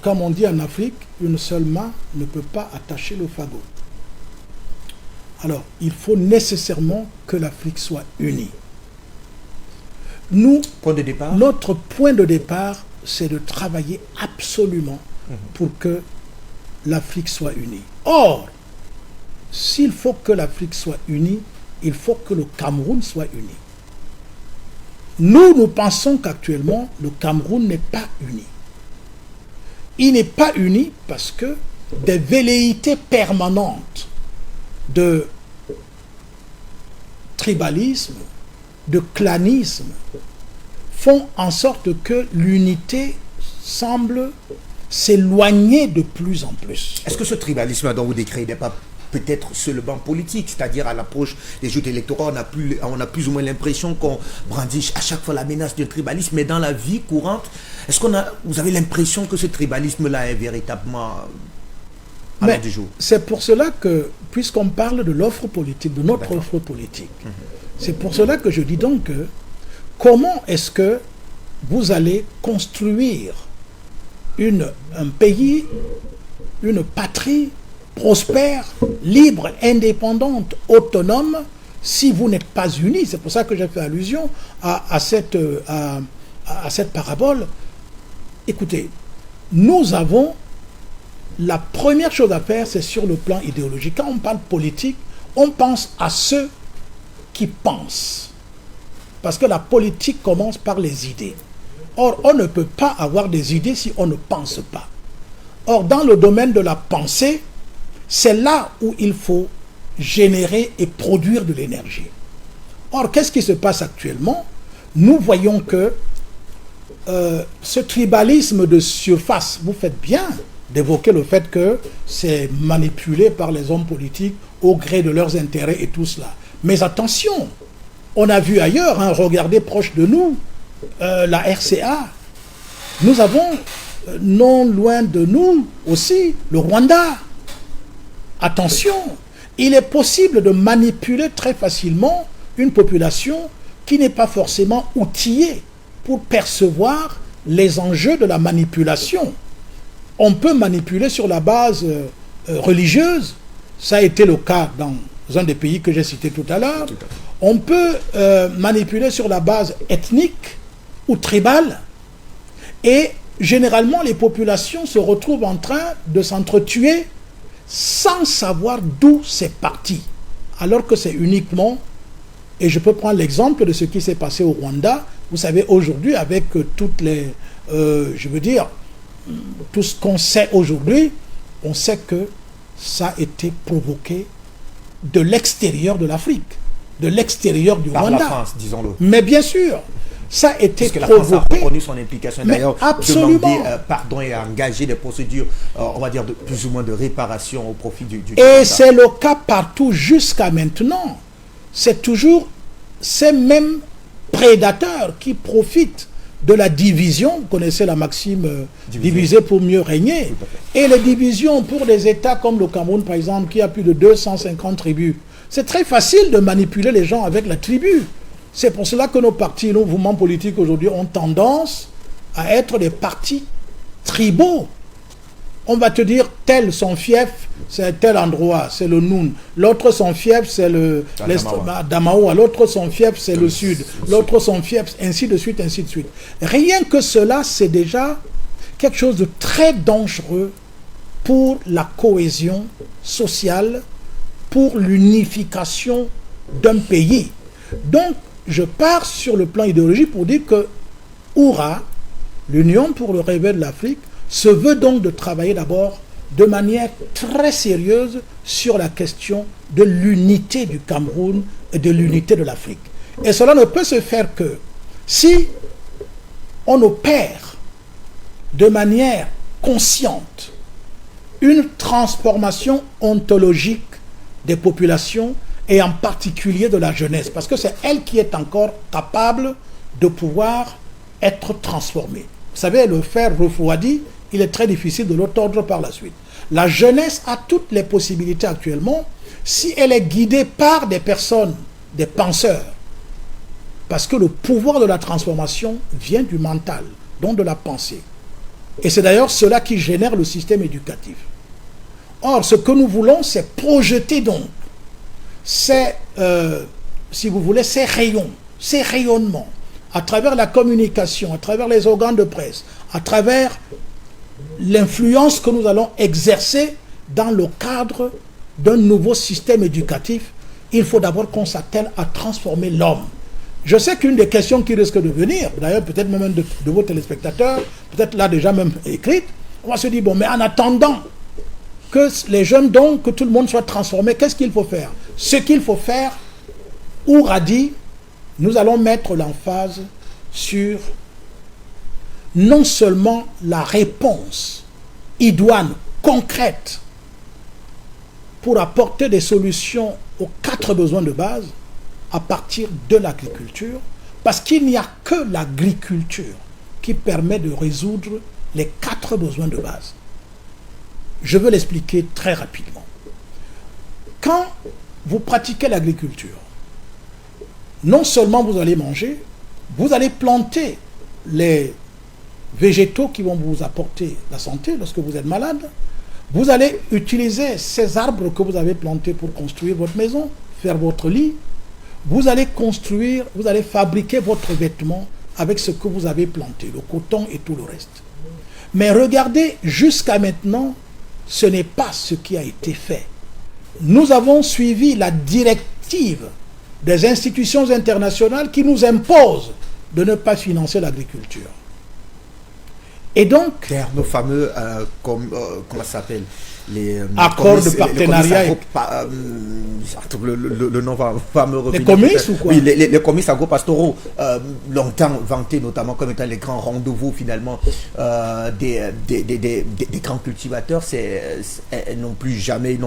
comme on dit en Afrique, une seule main ne peut pas attacher le fagot. Alors, il faut nécessairement que l'Afrique soit unie. Nous, notre point de départ, c'est de travailler absolument pour que l'Afrique soit unie. Or, s'il faut que l'Afrique soit unie, il faut que le Cameroun soit uni. Nous pensons qu'actuellement, le Cameroun n'est pas uni. Il n'est pas uni parce que des velléités permanentes de tribalisme, de clanisme, font en sorte que l'unité semble s'éloigner de plus en plus. Est-ce que ce tribalisme dont vous décrivez n'est pas peut-être seulement politique, c'est-à-dire à l'approche des joutes électorales, on a plus ou moins l'impression qu'on brandit à chaque fois la menace du tribalisme, mais dans la vie courante, vous avez l'impression que ce tribalisme-là est véritablement à l'ordre du jour? C'est pour cela que, puisqu'on parle de l'offre politique, de notre offre politique, c'est pour cela que je dis donc que comment est-ce que vous allez construire un pays, une patrie prospère, libre, indépendante, autonome, si vous n'êtes pas unis? C'est pour ça que j'ai fait allusion à cette parabole. Écoutez, nous avons la première chose à faire, c'est sur le plan idéologique. Quand on parle politique, on pense à ceux qui pensent. Parce que la politique commence par les idées. Or, on ne peut pas avoir des idées si on ne pense pas. Or, dans le domaine de la pensée, c'est là où il faut générer et produire de l'énergie. Or, qu'est-ce qui se passe actuellement? Nous voyons que ce tribalisme de surface, vous faites bien d'évoquer le fait que c'est manipulé par les hommes politiques au gré de leurs intérêts et tout cela. Mais attention, on a vu ailleurs, regardez proche de nous, la RCA. Nous avons non loin de nous aussi, le Rwanda. Attention, il est possible de manipuler très facilement une population qui n'est pas forcément outillée pour percevoir les enjeux de la manipulation. On peut manipuler sur la base religieuse, ça a été le cas dans un des pays que j'ai cité tout à l'heure. On peut manipuler sur la base ethnique ou tribale, et généralement les populations se retrouvent en train de s'entretuer sans savoir d'où c'est parti, alors que c'est uniquement, et je peux prendre l'exemple de ce qui s'est passé au Rwanda. Vous savez, aujourd'hui, avec toutes les, tout ce qu'on sait aujourd'hui, on sait que ça a été provoqué de l'extérieur de l'Afrique, de l'extérieur du Rwanda. Par la France, disons-le. Mais bien sûr, ça a été provoqué. provoqué. La France a reconnu son implication, d'ailleurs, absolument. demandé pardon et a engagé des procédures, on va dire, de plus ou moins de réparation au profit du Et Rwanda. c'est le cas partout jusqu'à maintenant. C'est toujours ces mêmes prédateurs qui profitent de la division. Vous connaissez la maxime diviser pour mieux régner. Et les divisions pour des États comme le Cameroun, par exemple, qui a plus de 250 tribus. C'est très facile de manipuler les gens avec la tribu. C'est pour cela que nos partis, nos mouvements politiques aujourd'hui ont tendance à être des partis tribaux. On va te dire, tel son fief, c'est tel endroit, c'est le Noun. L'autre son fief, c'est le Damaoua. L'autre son fief, c'est le Sud. L'autre son fief, ainsi de suite, ainsi de suite. Rien que cela, c'est déjà quelque chose de très dangereux pour la cohésion sociale, pour l'unification d'un pays. Donc, je pars sur le plan idéologique pour dire que OURA, l'Union pour le réveil de l'Afrique, se veut donc de travailler d'abord de manière très sérieuse sur la question de l'unité du Cameroun et de l'unité de l'Afrique. Et cela ne peut se faire que si on opère de manière consciente une transformation ontologique des populations et en particulier de la jeunesse, parce que c'est elle qui est encore capable de pouvoir être transformée. Vous savez, le fer refroidi, il est très difficile de le tordre par la suite. La jeunesse a toutes les possibilités actuellement si elle est guidée par des personnes, des penseurs. Parce que le pouvoir de la transformation vient du mental, donc de la pensée. Et c'est d'ailleurs cela qui génère le système éducatif. Or, ce que nous voulons, c'est projeter donc ces, si vous voulez, ces rayons, ces rayonnements, à travers la communication, à travers les organes de presse, à travers l'influence que nous allons exercer dans le cadre d'un nouveau système éducatif. Il faut d'abord qu'on s'attelle à transformer l'homme. Je sais qu'une des questions qui risque de venir, d'ailleurs peut-être même de vos téléspectateurs, peut-être là déjà même écrite, on va se dire, bon, mais en attendant que les jeunes, donc, que tout le monde soit transformé, qu'est-ce qu'il faut faire? Ce qu'il faut faire, Oura dit, nous allons mettre l'emphase sur non seulement la réponse idoine, concrète, pour apporter des solutions aux 4 besoins de base à partir de l'agriculture, parce qu'il n'y a que l'agriculture qui permet de résoudre les 4 besoins de base. Je veux l'expliquer très rapidement. Quand vous pratiquez l'agriculture, non seulement vous allez manger, vous allez planter les végétaux qui vont vous apporter la santé lorsque vous êtes malade. Vous allez utiliser ces arbres que vous avez plantés pour construire votre maison, faire votre lit. Vous allez construire, vous allez fabriquer votre vêtement avec ce que vous avez planté, le coton et tout le reste. Mais regardez, jusqu'à maintenant, ce n'est pas ce qui a été fait. Nous avons suivi la directive des institutions internationales qui nous imposent de ne pas financer l'agriculture. Et donc... Nos fameux, comment ça s'appelle, accords de partenariat. Le nom va me revenir. Les comices ou quoi? Oui, les comices agro-pastoraux, longtemps vantés notamment comme étant les grands rendez-vous finalement des grands cultivateurs, n'ont plus jamais eu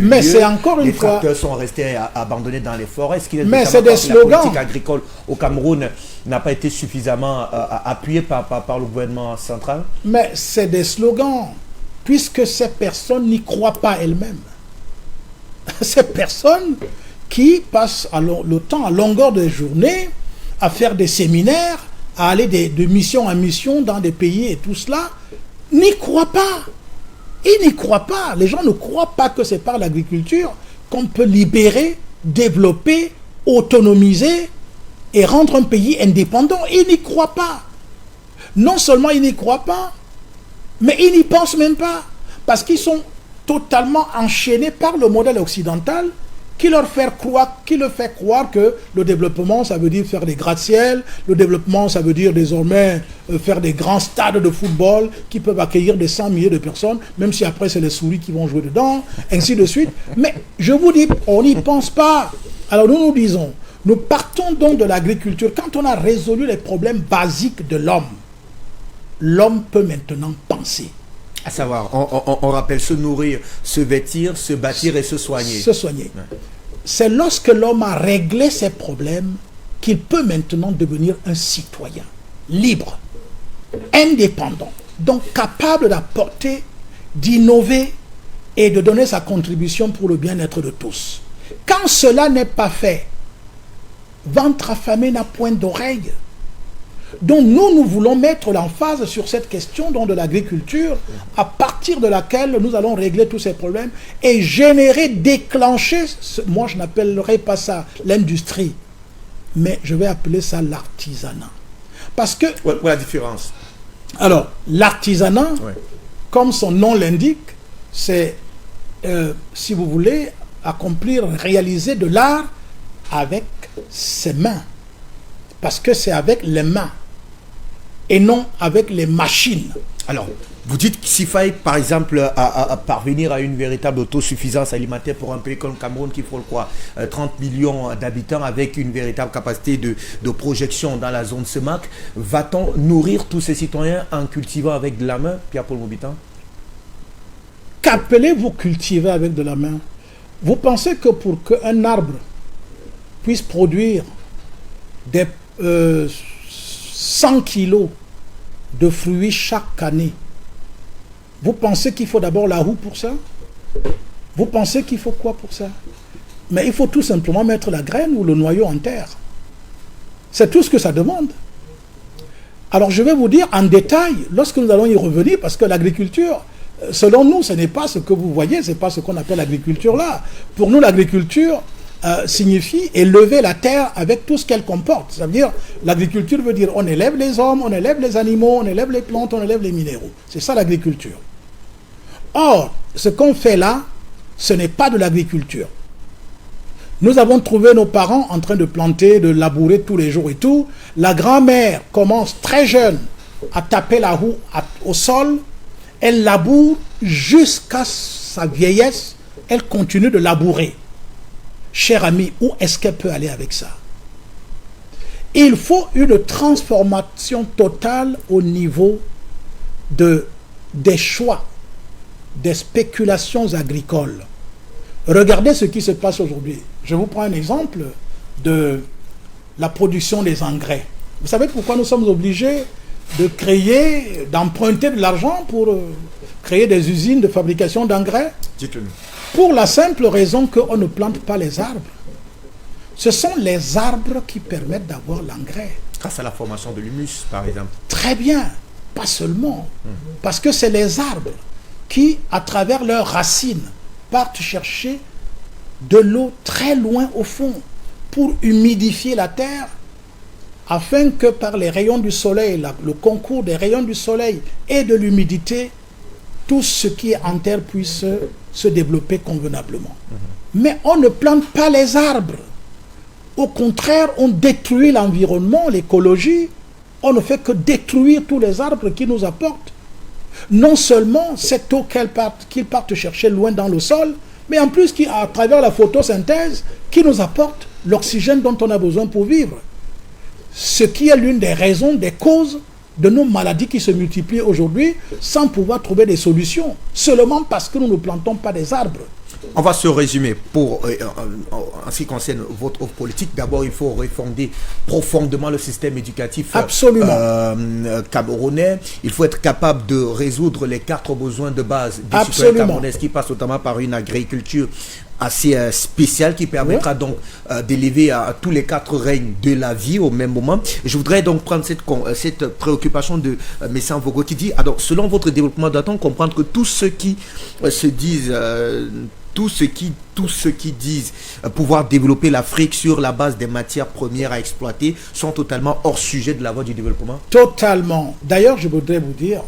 Mais lieu. c'est encore une fois... Les tracteurs sont restés abandonnés dans les forêts. Mais c'est des slogans. La politique agricole au Cameroun n'a pas été suffisamment appuyée par le gouvernement central. Mais c'est des slogans, puisque ces personnes n'y croient pas elles-mêmes. Ces personnes qui passent le temps à longueur de journée à faire des séminaires, à aller de mission en mission dans des pays et tout cela, n'y croient pas. Ils n'y croient pas. Les gens ne croient pas que c'est par l'agriculture qu'on peut libérer, développer, autonomiser et rendre un pays indépendant. Ils n'y croient pas. Non seulement ils n'y croient pas, mais ils n'y pensent même pas. Parce qu'ils sont totalement enchaînés par le modèle occidental qui leur fait croire que le développement, ça veut dire faire des gratte-ciel, le développement, ça veut dire désormais faire des grands stades de football qui peuvent accueillir des 100 milliers de personnes, même si après c'est les souris qui vont jouer dedans, ainsi de suite. Mais je vous dis, on n'y pense pas. Alors nous disons, nous partons donc de l'agriculture. Quand on a résolu les problèmes basiques de l'homme, l'homme peut maintenant penser. À savoir, on rappelle se nourrir, se vêtir, se bâtir et se soigner. Se soigner. Ouais. C'est lorsque l'homme a réglé ses problèmes qu'il peut maintenant devenir un citoyen libre, indépendant, donc capable d'apporter, d'innover et de donner sa contribution pour le bien-être de tous. Quand cela n'est pas fait, ventre affamé n'a point d'oreille. Donc nous voulons mettre l'emphase sur cette question de l'agriculture, à partir de laquelle nous allons régler tous ces problèmes et générer, déclencher, moi je n'appellerai pas ça l'industrie, mais je vais appeler ça l'artisanat. Parce que... Où est la différence? Alors, l'artisanat, comme son nom l'indique, c'est, si vous voulez, accomplir, réaliser de l'art avec ses mains. Parce que c'est avec les mains et non avec les machines. Alors, vous dites qu'il faille, par exemple, à parvenir à une véritable autosuffisance alimentaire pour un pays comme le Cameroun qui frôle quoi 30 millions d'habitants avec une véritable capacité de projection dans la zone SEMAC. Va-t-on nourrir tous ces citoyens en cultivant avec de la main, Pierre-Paul Moubitan? Qu'appelez-vous cultiver avec de la main? Vous pensez que pour qu'un arbre puisse produire des 100 kilos de fruits chaque année, vous pensez qu'il faut d'abord la houe pour ça? Vous pensez qu'il faut quoi pour ça? Mais il faut tout simplement mettre la graine ou le noyau en terre. C'est tout ce que ça demande. Alors je vais vous dire en détail, lorsque nous allons y revenir, parce que l'agriculture, selon nous, ce n'est pas ce que vous voyez, ce n'est pas ce qu'on appelle l'agriculture là. Pour nous, l'agriculture signifie élever la terre avec tout ce qu'elle comporte. Ça veut dire, l'agriculture veut dire on élève les hommes, on élève les animaux, on élève les plantes, on élève les minéraux. C'est ça l'agriculture. Or, ce qu'on fait là, ce n'est pas de l'agriculture. Nous avons trouvé nos parents en train de planter, de labourer tous les jours et tout. La grand-mère commence très jeune à taper la houe au sol. Elle laboure jusqu'à sa vieillesse. Elle continue de labourer. Cher ami, où est-ce qu'elle peut aller avec ça? Il faut une transformation totale au niveau des choix, des spéculations agricoles. Regardez ce qui se passe aujourd'hui. Je vous prends un exemple de la production des engrais. Vous savez pourquoi nous sommes obligés d'emprunter de l'argent pour créer des usines de fabrication d'engrais? Dites-le. Pour la simple raison qu'on ne plante pas les arbres. Ce sont les arbres qui permettent d'avoir l'engrais. Grâce à la formation de l'humus, par exemple. Très bien, pas seulement. Parce que c'est les arbres qui, à travers leurs racines, partent chercher de l'eau très loin au fond pour humidifier la terre, afin que par les rayons du soleil, le concours des rayons du soleil et de l'humidité, tout ce qui est en terre puisse se développer convenablement. Mais on ne plante pas les arbres. Au contraire, on détruit l'environnement, l'écologie. On ne fait que détruire tous les arbres qui nous apportent. Non seulement cette eau qu'ils partent chercher loin dans le sol, mais en plus qui, à travers la photosynthèse, qui nous apporte l'oxygène dont on a besoin pour vivre. Ce qui est l'une des raisons, des causes de nos maladies qui se multiplient aujourd'hui sans pouvoir trouver des solutions, seulement parce que nous ne plantons pas des arbres. On va se résumer. En ce qui concerne votre offre politique, d'abord, il faut refonder profondément le système éducatif camerounais. Il faut être capable de résoudre les 4 besoins de base des citoyens camerounais, qui passe notamment par une agriculture assez spéciale qui permettra donc d'élever à tous les 4 règnes de la vie au même moment. Je voudrais donc prendre cette préoccupation de Messam Vogo qui dit, alors, selon votre développement, doit-on comprendre que tous ceux qui se disent... Tous ceux qui disent pouvoir développer l'Afrique sur la base des matières premières à exploiter sont totalement hors sujet de la voie du développement? Totalement. D'ailleurs, je voudrais vous dire,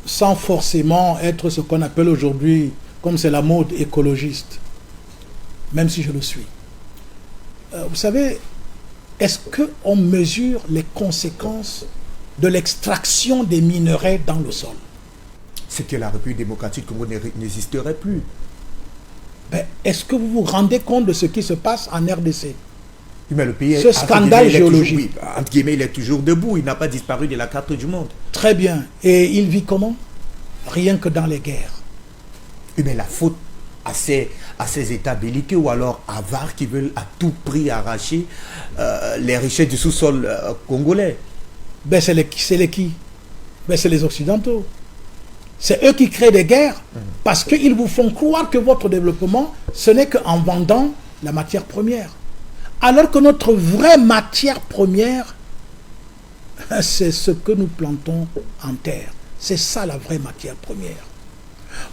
sans forcément être ce qu'on appelle aujourd'hui, comme c'est la mode écologiste, même si je le suis. Vous savez, est-ce qu'on mesure les conséquences de l'extraction des minerais dans le sol? C'est que la République démocratique Congo n'existerait plus. Ben, est-ce que vous vous rendez compte de ce qui se passe en RDC? Mais le pays, ce scandale géologique. Entre guillemets, il est toujours debout. Il n'a pas disparu de la carte du monde. Très bien. Et il vit comment? Rien que dans les guerres. Mais la faute à ces États belliqueux ou alors avares qui veulent à tout prix arracher les richesses du sous-sol congolais. Ben, c'est les qui? Ben, c'est les Occidentaux. C'est eux qui créent des guerres parce qu'ils vous font croire que votre développement, ce n'est qu'en vendant la matière première. Alors que notre vraie matière première, c'est ce que nous plantons en terre. C'est ça la vraie matière première.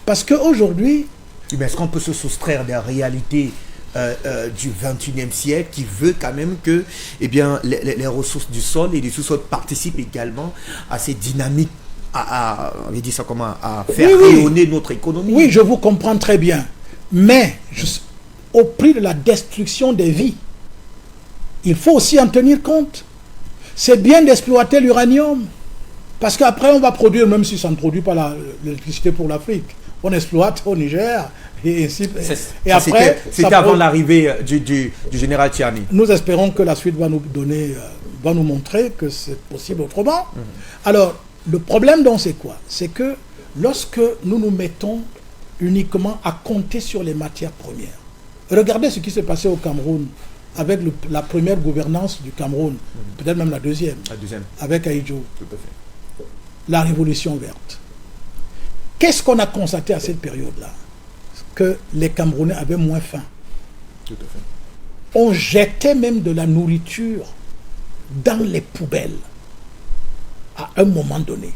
Parce qu'aujourd'hui... Mais est-ce qu'on peut se soustraire des réalités du 21e siècle qui veut quand même que les ressources du sol et du sous-sol participent également à ces dynamiques à faire rayonner notre économie? Oui, je vous comprends très bien. Mais au prix de la destruction des vies, il faut aussi en tenir compte. C'est bien d'exploiter l'uranium. Parce qu'après, on va produire, même si ça ne produit pas l'électricité pour l'Afrique, on exploite au Niger. Et après, c'était avant l'arrivée du général Tchiani. Nous espérons que la suite va nous montrer que c'est possible autrement. Alors, le problème donc c'est quoi? C'est que lorsque nous nous mettons uniquement à compter sur les matières premières, regardez ce qui s'est passé au Cameroun avec la première gouvernance du Cameroun, peut-être même la deuxième, avec Ahidjo, la révolution verte. Qu'est-ce qu'on a constaté à cette période-là? Que les Camerounais avaient moins faim. Tout à fait. On jetait même de la nourriture dans les poubelles à un moment donné.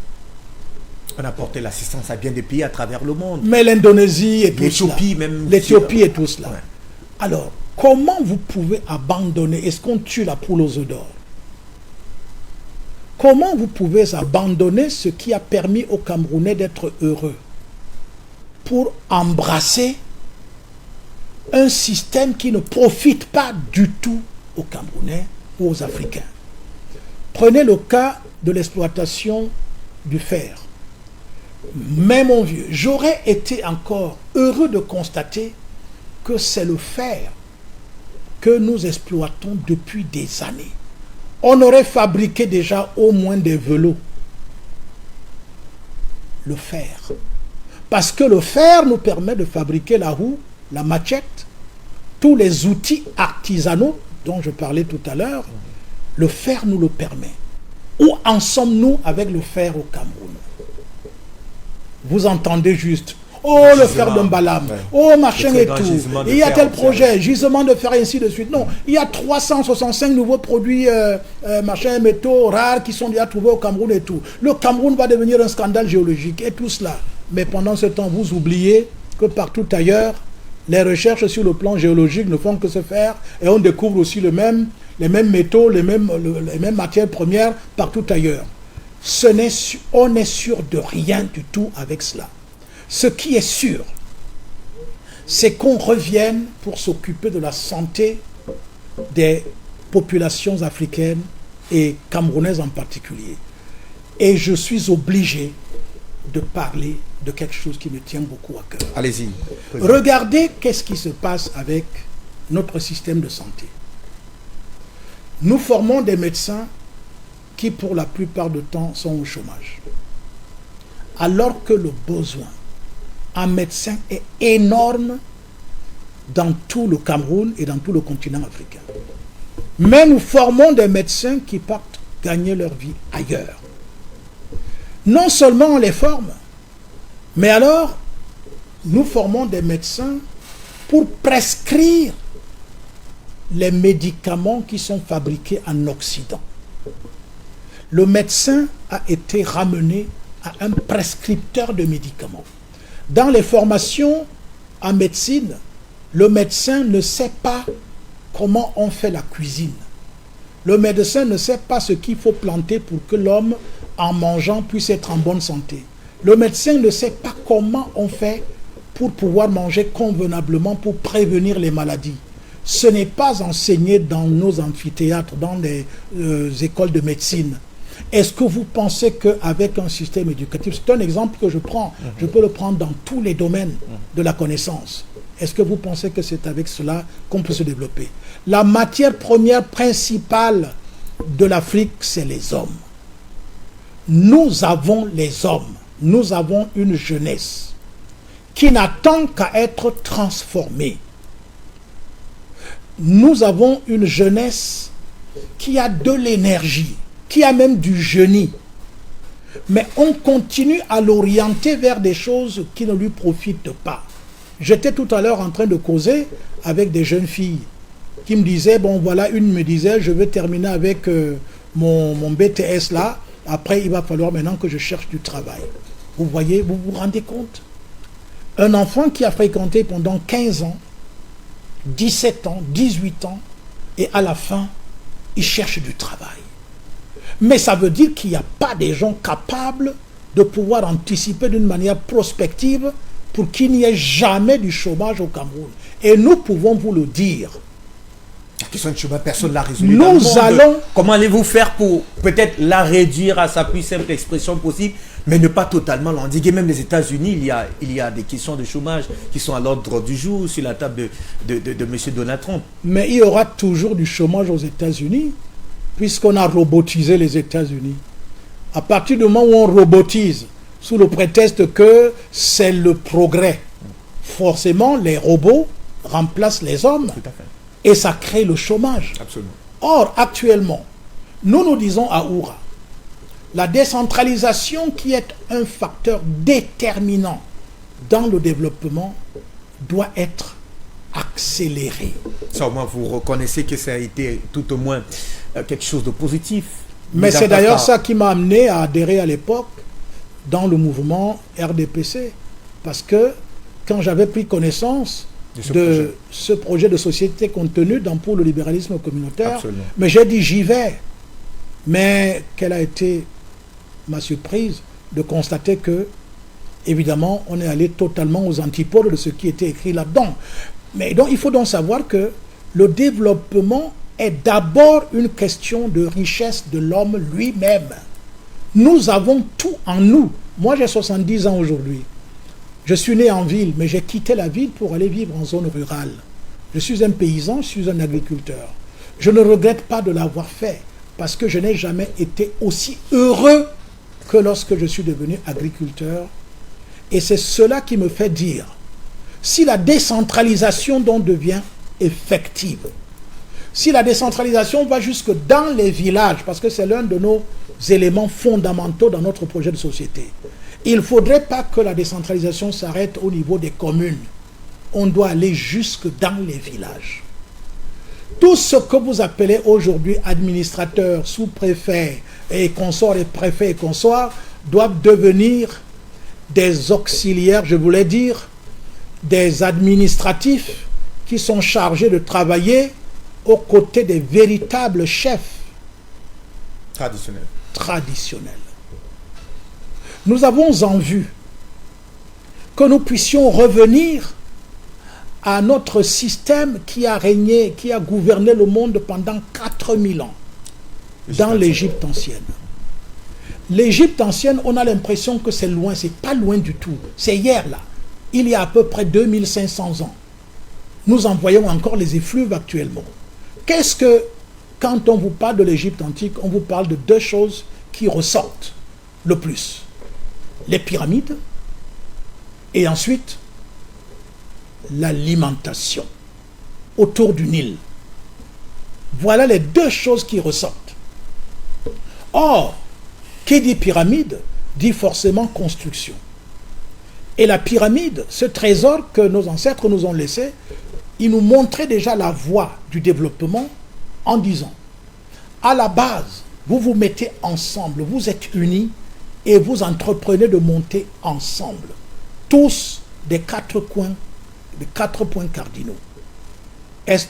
On a apporté l'assistance à bien des pays à travers le monde. Mais l'Indonésie et tout l'Éthiopie cela. Même. L'Éthiopie et tout cela. Ouais. Alors, comment vous pouvez abandonner? Est-ce qu'on tue la poule aux œufs d'or? Comment vous pouvez abandonner ce qui a permis aux Camerounais d'être heureux pour embrasser un système qui ne profite pas du tout aux Camerounais ou aux Africains? Prenez le cas de l'exploitation du fer. Mais mon vieux, j'aurais été encore heureux de constater que c'est le fer que nous exploitons depuis des années. On aurait fabriqué déjà au moins des velours. Le fer. Parce que le fer nous permet de fabriquer la roue, la machette, tous les outils artisanaux dont je parlais tout à l'heure. Le fer nous le permet. Où en sommes-nous avec le fer au Cameroun? Vous entendez juste, oh le fer de Mbalam, oh machin et tout, il y a tel projet, gisement de fer et ainsi de suite. Non, il y a 365 nouveaux produits machin, métaux rares qui sont déjà trouvés au Cameroun et tout. Le Cameroun va devenir un scandale géologique et tout cela. Mais pendant ce temps, vous oubliez que partout ailleurs, les recherches sur le plan géologique ne font que se faire et on découvre aussi les mêmes métaux, les mêmes matières premières partout ailleurs. On n'est sûr de rien du tout avec cela. Ce qui est sûr, c'est qu'on revienne pour s'occuper de la santé des populations africaines et camerounaises en particulier. Et je suis obligé de parler de quelque chose qui me tient beaucoup à cœur. Allez-y. Regardez qu'est-ce qui se passe avec notre système de santé. Nous formons des médecins qui, pour la plupart du temps, sont au chômage. Alors que le besoin en médecins est énorme dans tout le Cameroun et dans tout le continent africain. Mais nous formons des médecins qui partent gagner leur vie ailleurs. Non seulement on les forme, mais alors nous formons des médecins pour prescrire les médicaments qui sont fabriqués en Occident. Le médecin a été ramené à un prescripteur de médicaments. Dans les formations en médecine, le médecin ne sait pas comment on fait la cuisine. Le médecin ne sait pas ce qu'il faut planter pour que l'homme, en mangeant, puisse être en bonne santé. Le médecin ne sait pas comment on fait pour pouvoir manger convenablement, pour prévenir les maladies. Ce n'est pas enseigné dans nos amphithéâtres, dans les écoles de médecine. Est-ce que vous pensez qu'avec un système éducatif, c'est un exemple que je prends, je peux le prendre dans tous les domaines de la connaissance. Est-ce que vous pensez que c'est avec cela qu'on peut se développer? La matière première principale de l'Afrique, c'est les hommes. Nous avons les hommes, nous avons une jeunesse qui n'attend qu'à être transformée. Nous avons une jeunesse qui a de l'énergie, qui a même du génie. Mais on continue à l'orienter vers des choses qui ne lui profitent pas. J'étais tout à l'heure en train de causer avec des jeunes filles qui me disaient, bon voilà, une me disait, je vais terminer avec mon BTS là, après il va falloir maintenant que je cherche du travail. Vous voyez, vous vous rendez compte? Un enfant qui a fréquenté pendant 15 ans, 17 ans, 18 ans, et à la fin, il cherche du travail. Mais ça veut dire qu'il n'y a pas des gens capables de pouvoir anticiper d'une manière prospective pour qu'il n'y ait jamais du chômage au Cameroun. Et nous pouvons vous le dire. La question du chômage, personne ne l'a résolu. Nous allons... Comment allez-vous faire pour peut-être la réduire à sa plus simple expression possible, mais ne pas totalement l'endiguer? Même les États-Unis, il y a des questions de chômage qui sont à l'ordre du jour sur la table de M. Donald Trump. Mais il y aura toujours du chômage aux États-Unis, puisqu'on a robotisé les États-Unis. À partir du moment où on robotise, sous le prétexte que c'est le progrès, forcément les robots remplacent les hommes. Tout à fait. Et ça crée le chômage. Absolument. Or, actuellement, nous disons à Oura, la décentralisation qui est un facteur déterminant dans le développement doit être accélérée. Ça, au moins, vous reconnaissez que ça a été tout au moins quelque chose de positif. Mais c'est d'ailleurs ça qui m'a amené à adhérer à l'époque dans le mouvement RDPC. Parce que quand j'avais pris connaissance de ce projet de société contenu dans pour le libéralisme communautaire, absolument, mais j'ai dit j'y vais. Mais quelle a été ma surprise de constater que, évidemment, on est allé totalement aux antipodes de ce qui était écrit là-dedans. Mais donc, il faut donc savoir que le développement est d'abord une question de richesse de l'homme lui-même. Nous avons tout en nous. Moi, j'ai 70 ans aujourd'hui. Je suis né en ville, mais j'ai quitté la ville pour aller vivre en zone rurale. Je suis un paysan, je suis un agriculteur. Je ne regrette pas de l'avoir fait, parce que je n'ai jamais été aussi heureux que lorsque je suis devenu agriculteur. Et c'est cela qui me fait dire, si la décentralisation donc devient effective, si la décentralisation va jusque dans les villages, parce que c'est l'un de nos éléments fondamentaux dans notre projet de société, il ne faudrait pas que la décentralisation s'arrête au niveau des communes. On doit aller jusque dans les villages. Tout ce que vous appelez aujourd'hui administrateurs, sous-préfets et consorts et préfets et consorts doivent devenir des auxiliaires, je voulais dire, des administratifs qui sont chargés de travailler aux côtés des véritables chefs traditionnels. Nous avons en vue que nous puissions revenir à notre système qui a régné, qui a gouverné le monde pendant 4000 ans dans l'Égypte ancienne. L'Égypte ancienne, on a l'impression que c'est loin, c'est pas loin du tout. C'est hier là. Il y a à peu près 2500 ans. Nous en voyons encore les effluves actuellement. Qu'est-ce que, quand on vous parle de l'Égypte antique, on vous parle de deux choses qui ressortent le plus. Les pyramides et ensuite l'alimentation autour du Nil. Voilà les deux choses qui ressortent. Or, qui dit pyramide, dit forcément construction. Et la pyramide, ce trésor que nos ancêtres nous ont laissé, ils nous montraient déjà la voie du développement en disant, à la base, vous vous mettez ensemble, vous êtes unis et vous entreprenez de monter ensemble, tous des quatre coins, des 4 points cardinaux, est,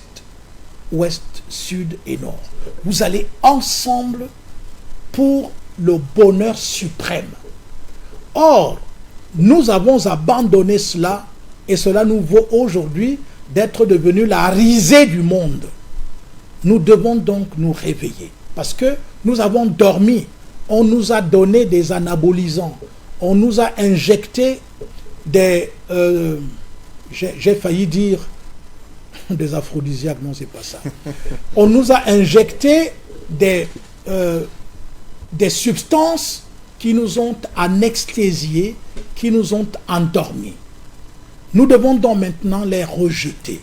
ouest, sud et nord. Vous allez ensemble pour le bonheur suprême. Or, nous avons abandonné cela et cela nous vaut aujourd'hui d'être devenus la risée du monde. Nous devons donc nous réveiller parce que nous avons dormi. On nous a donné des anabolisants. On nous a injecté des... j'ai failli dire des aphrodisiaques, non, c'est pas ça. On nous a injecté des substances qui nous ont anesthésiés, qui nous ont endormis. Nous devons donc maintenant les rejeter,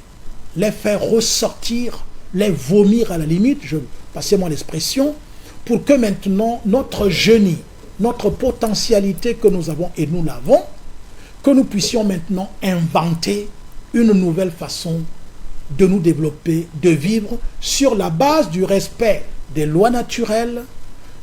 les faire ressortir, les vomir à la limite, passez-moi l'expression, pour que maintenant notre génie, notre potentialité que nous avons, et nous l'avons, que nous puissions maintenant inventer une nouvelle façon de nous développer, de vivre sur la base du respect des lois naturelles,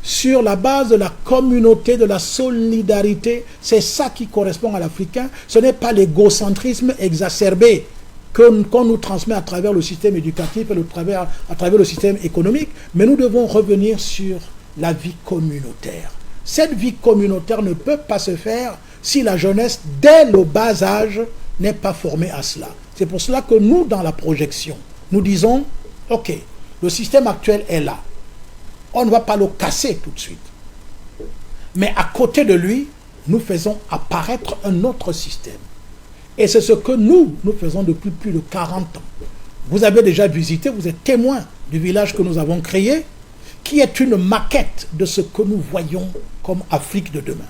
sur la base de la communauté, de la solidarité. C'est ça qui correspond à l'Africain. Ce n'est pas l'égocentrisme exacerbé qu'on nous transmet à travers le système éducatif et à travers le système économique, mais nous devons revenir sur la vie communautaire. Cette vie communautaire ne peut pas se faire si la jeunesse, dès le bas âge, n'est pas formée à cela. C'est pour cela que nous, dans la projection, nous disons, ok, le système actuel est là. On ne va pas le casser tout de suite. Mais à côté de lui, nous faisons apparaître un autre système. Et c'est ce que nous faisons depuis plus de 40 ans. Vous avez déjà visité, vous êtes témoin du village que nous avons créé, qui est une maquette de ce que nous voyons comme Afrique de demain.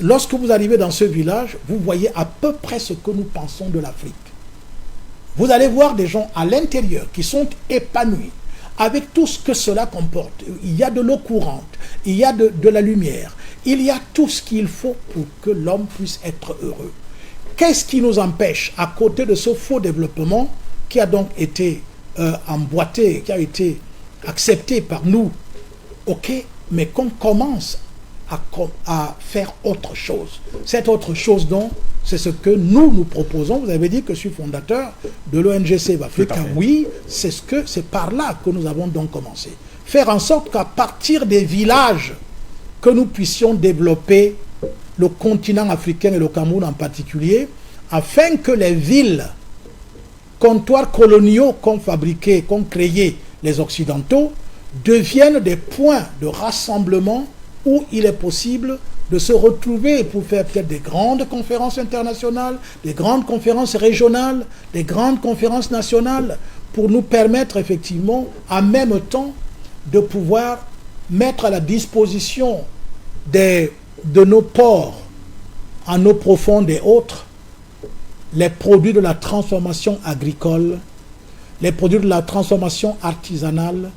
Lorsque vous arrivez dans ce village, vous voyez à peu près ce que nous pensons de l'Afrique. Vous allez voir des gens à l'intérieur qui sont épanouis, avec tout ce que cela comporte. Il y a de l'eau courante, il y a de la lumière, il y a tout ce qu'il faut pour que l'homme puisse être heureux. Qu'est-ce qui nous empêche, à côté de ce faux développement qui a donc été emboîté, qui a été accepté par nous, ok, mais qu'on commence à faire autre chose. Cette autre chose, donc, c'est ce que nous proposons. Vous avez dit que je suis fondateur de l'ONG Save Africa. Oui, c'est par là que nous avons donc commencé. Faire en sorte qu'à partir des villages, que nous puissions développer le continent africain et le Cameroun en particulier, afin que les villes, comptoirs coloniaux qu'ont fabriqués, qu'ont créés les Occidentaux, deviennent des points de rassemblement où il est possible de se retrouver pour faire peut-être des grandes conférences internationales, des grandes conférences régionales, des grandes conférences nationales, pour nous permettre effectivement, en même temps, de pouvoir mettre à la disposition de nos ports, en eau profonde et autres, les produits de la transformation agricole, les produits de la transformation artisanale,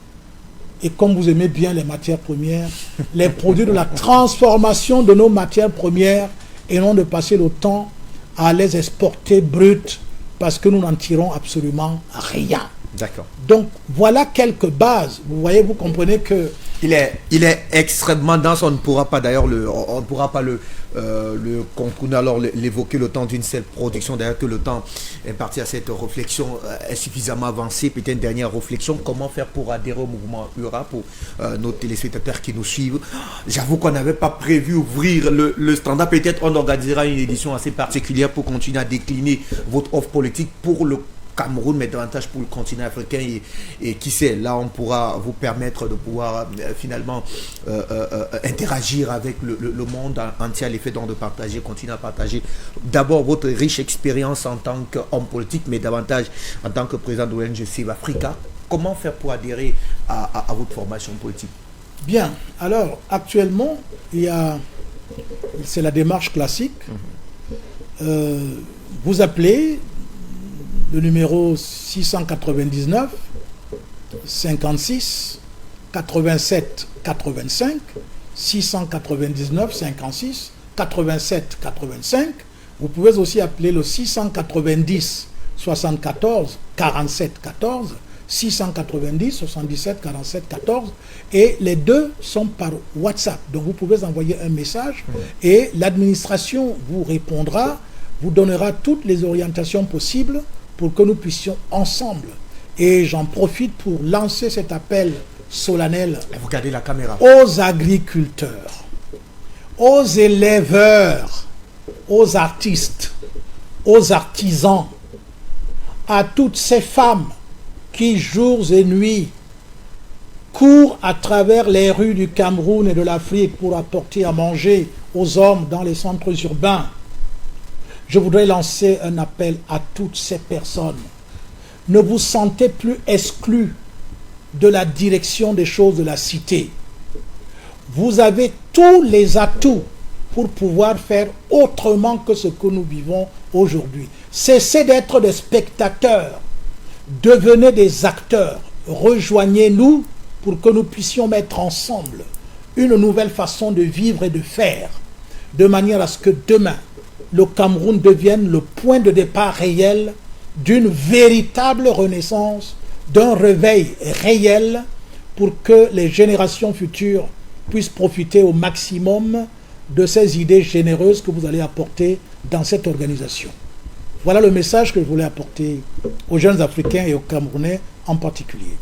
et comme vous aimez bien les matières premières, les produits de la transformation de nos matières premières, et non de passer le temps à les exporter brutes, parce que nous n'en tirons absolument rien. D'accord. Donc, voilà quelques bases. Vous voyez, vous comprenez que... Il est extrêmement dense, on ne pourra pas d'ailleurs le contourner, alors l'évoquer le temps d'une seule production. D'ailleurs que le temps imparti à cette réflexion est suffisamment avancé. Peut-être une dernière réflexion, comment faire pour adhérer au mouvement URA pour nos téléspectateurs qui nous suivent. J'avoue qu'on n'avait pas prévu ouvrir le standard. Peut-être on organisera une édition assez particulière pour continuer à décliner votre offre politique pour le Cameroun, mais davantage pour le continent africain. Et qui sait, là, on pourra vous permettre de pouvoir finalement interagir avec le monde entier à l'effet donc de partager, continuer à partager d'abord votre riche expérience en tant qu'homme politique, mais davantage en tant que président de l'ONG Save Africa. Comment faire pour adhérer à votre formation politique? Bien, alors actuellement, c'est la démarche classique. Vous appelez le numéro 699 56 87 85, 699 56 87 85. Vous pouvez aussi appeler le 690 74 47 14, 690 77 47 14, et les deux sont par WhatsApp. Donc vous pouvez envoyer un message et l'administration vous répondra, vous donnera toutes les orientations possibles pour que nous puissions ensemble. Et j'en profite pour lancer cet appel solennel. Vous regardez la caméra. Aux agriculteurs, aux éleveurs, aux artistes, aux artisans, à toutes ces femmes qui jours et nuits courent à travers les rues du Cameroun et de l'Afrique pour apporter à manger aux hommes dans les centres urbains. Je voudrais lancer un appel à toutes ces personnes. Ne vous sentez plus exclus de la direction des choses de la cité. Vous avez tous les atouts pour pouvoir faire autrement que ce que nous vivons aujourd'hui. Cessez d'être des spectateurs. Devenez des acteurs. Rejoignez-nous pour que nous puissions mettre ensemble une nouvelle façon de vivre et de faire, de manière à ce que demain, le Cameroun devienne le point de départ réel d'une véritable renaissance, d'un réveil réel pour que les générations futures puissent profiter au maximum de ces idées généreuses que vous allez apporter dans cette organisation. Voilà le message que je voulais apporter aux jeunes Africains et aux Camerounais en particulier.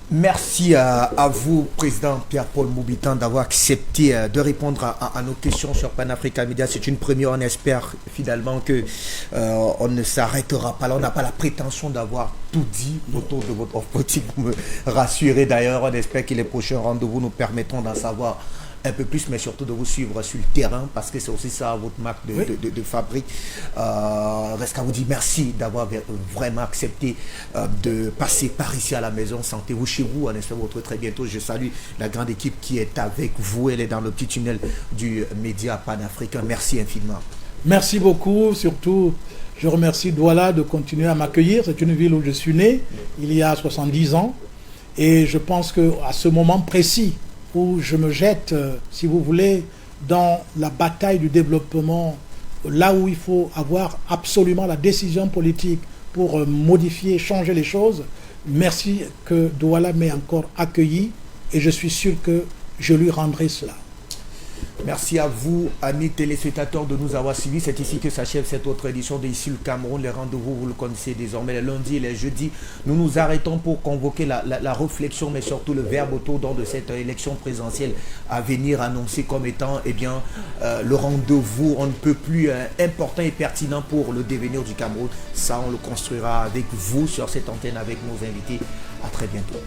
Merci à vous, Président Pierre-Paul Moubitan, d'avoir accepté de répondre à nos questions sur Pan-Africa Media. C'est une première. On espère finalement que on ne s'arrêtera pas là. On n'a pas la prétention d'avoir tout dit autour de votre offre politique. Vous me rassurez d'ailleurs. On espère que les prochains rendez-vous nous permettront d'en savoir un peu plus, mais surtout de vous suivre sur le terrain, parce que c'est aussi ça votre marque de fabrique. Reste qu'à vous dire merci d'avoir vraiment accepté de passer par ici à la maison. Sentez-vous chez vous, on espère vous retrouver très bientôt. Je salue la grande équipe qui est avec vous. Elle est dans le petit tunnel du média panafricain. Merci infiniment. Merci beaucoup. Surtout, je remercie Douala de continuer à m'accueillir. C'est une ville où je suis né il y a 70 ans, et je pense qu'à ce moment précis où je me jette, si vous voulez, dans la bataille du développement, là où il faut avoir absolument la décision politique pour modifier, changer les choses. Merci que Douala m'ait encore accueilli, et je suis sûr que je lui rendrai cela. Merci à vous, amis téléspectateurs, de nous avoir suivis. C'est ici que s'achève cette autre édition de Ici le Cameroun. Les rendez-vous, vous le connaissez désormais, les lundis et les jeudis. Nous nous arrêtons pour convoquer la réflexion, mais surtout le verbe autour de cette élection présidentielle à venir, annoncée comme étant le rendez-vous on ne peut plus important et pertinent pour le devenir du Cameroun. Ça, on le construira avec vous sur cette antenne, avec nos invités. À très bientôt.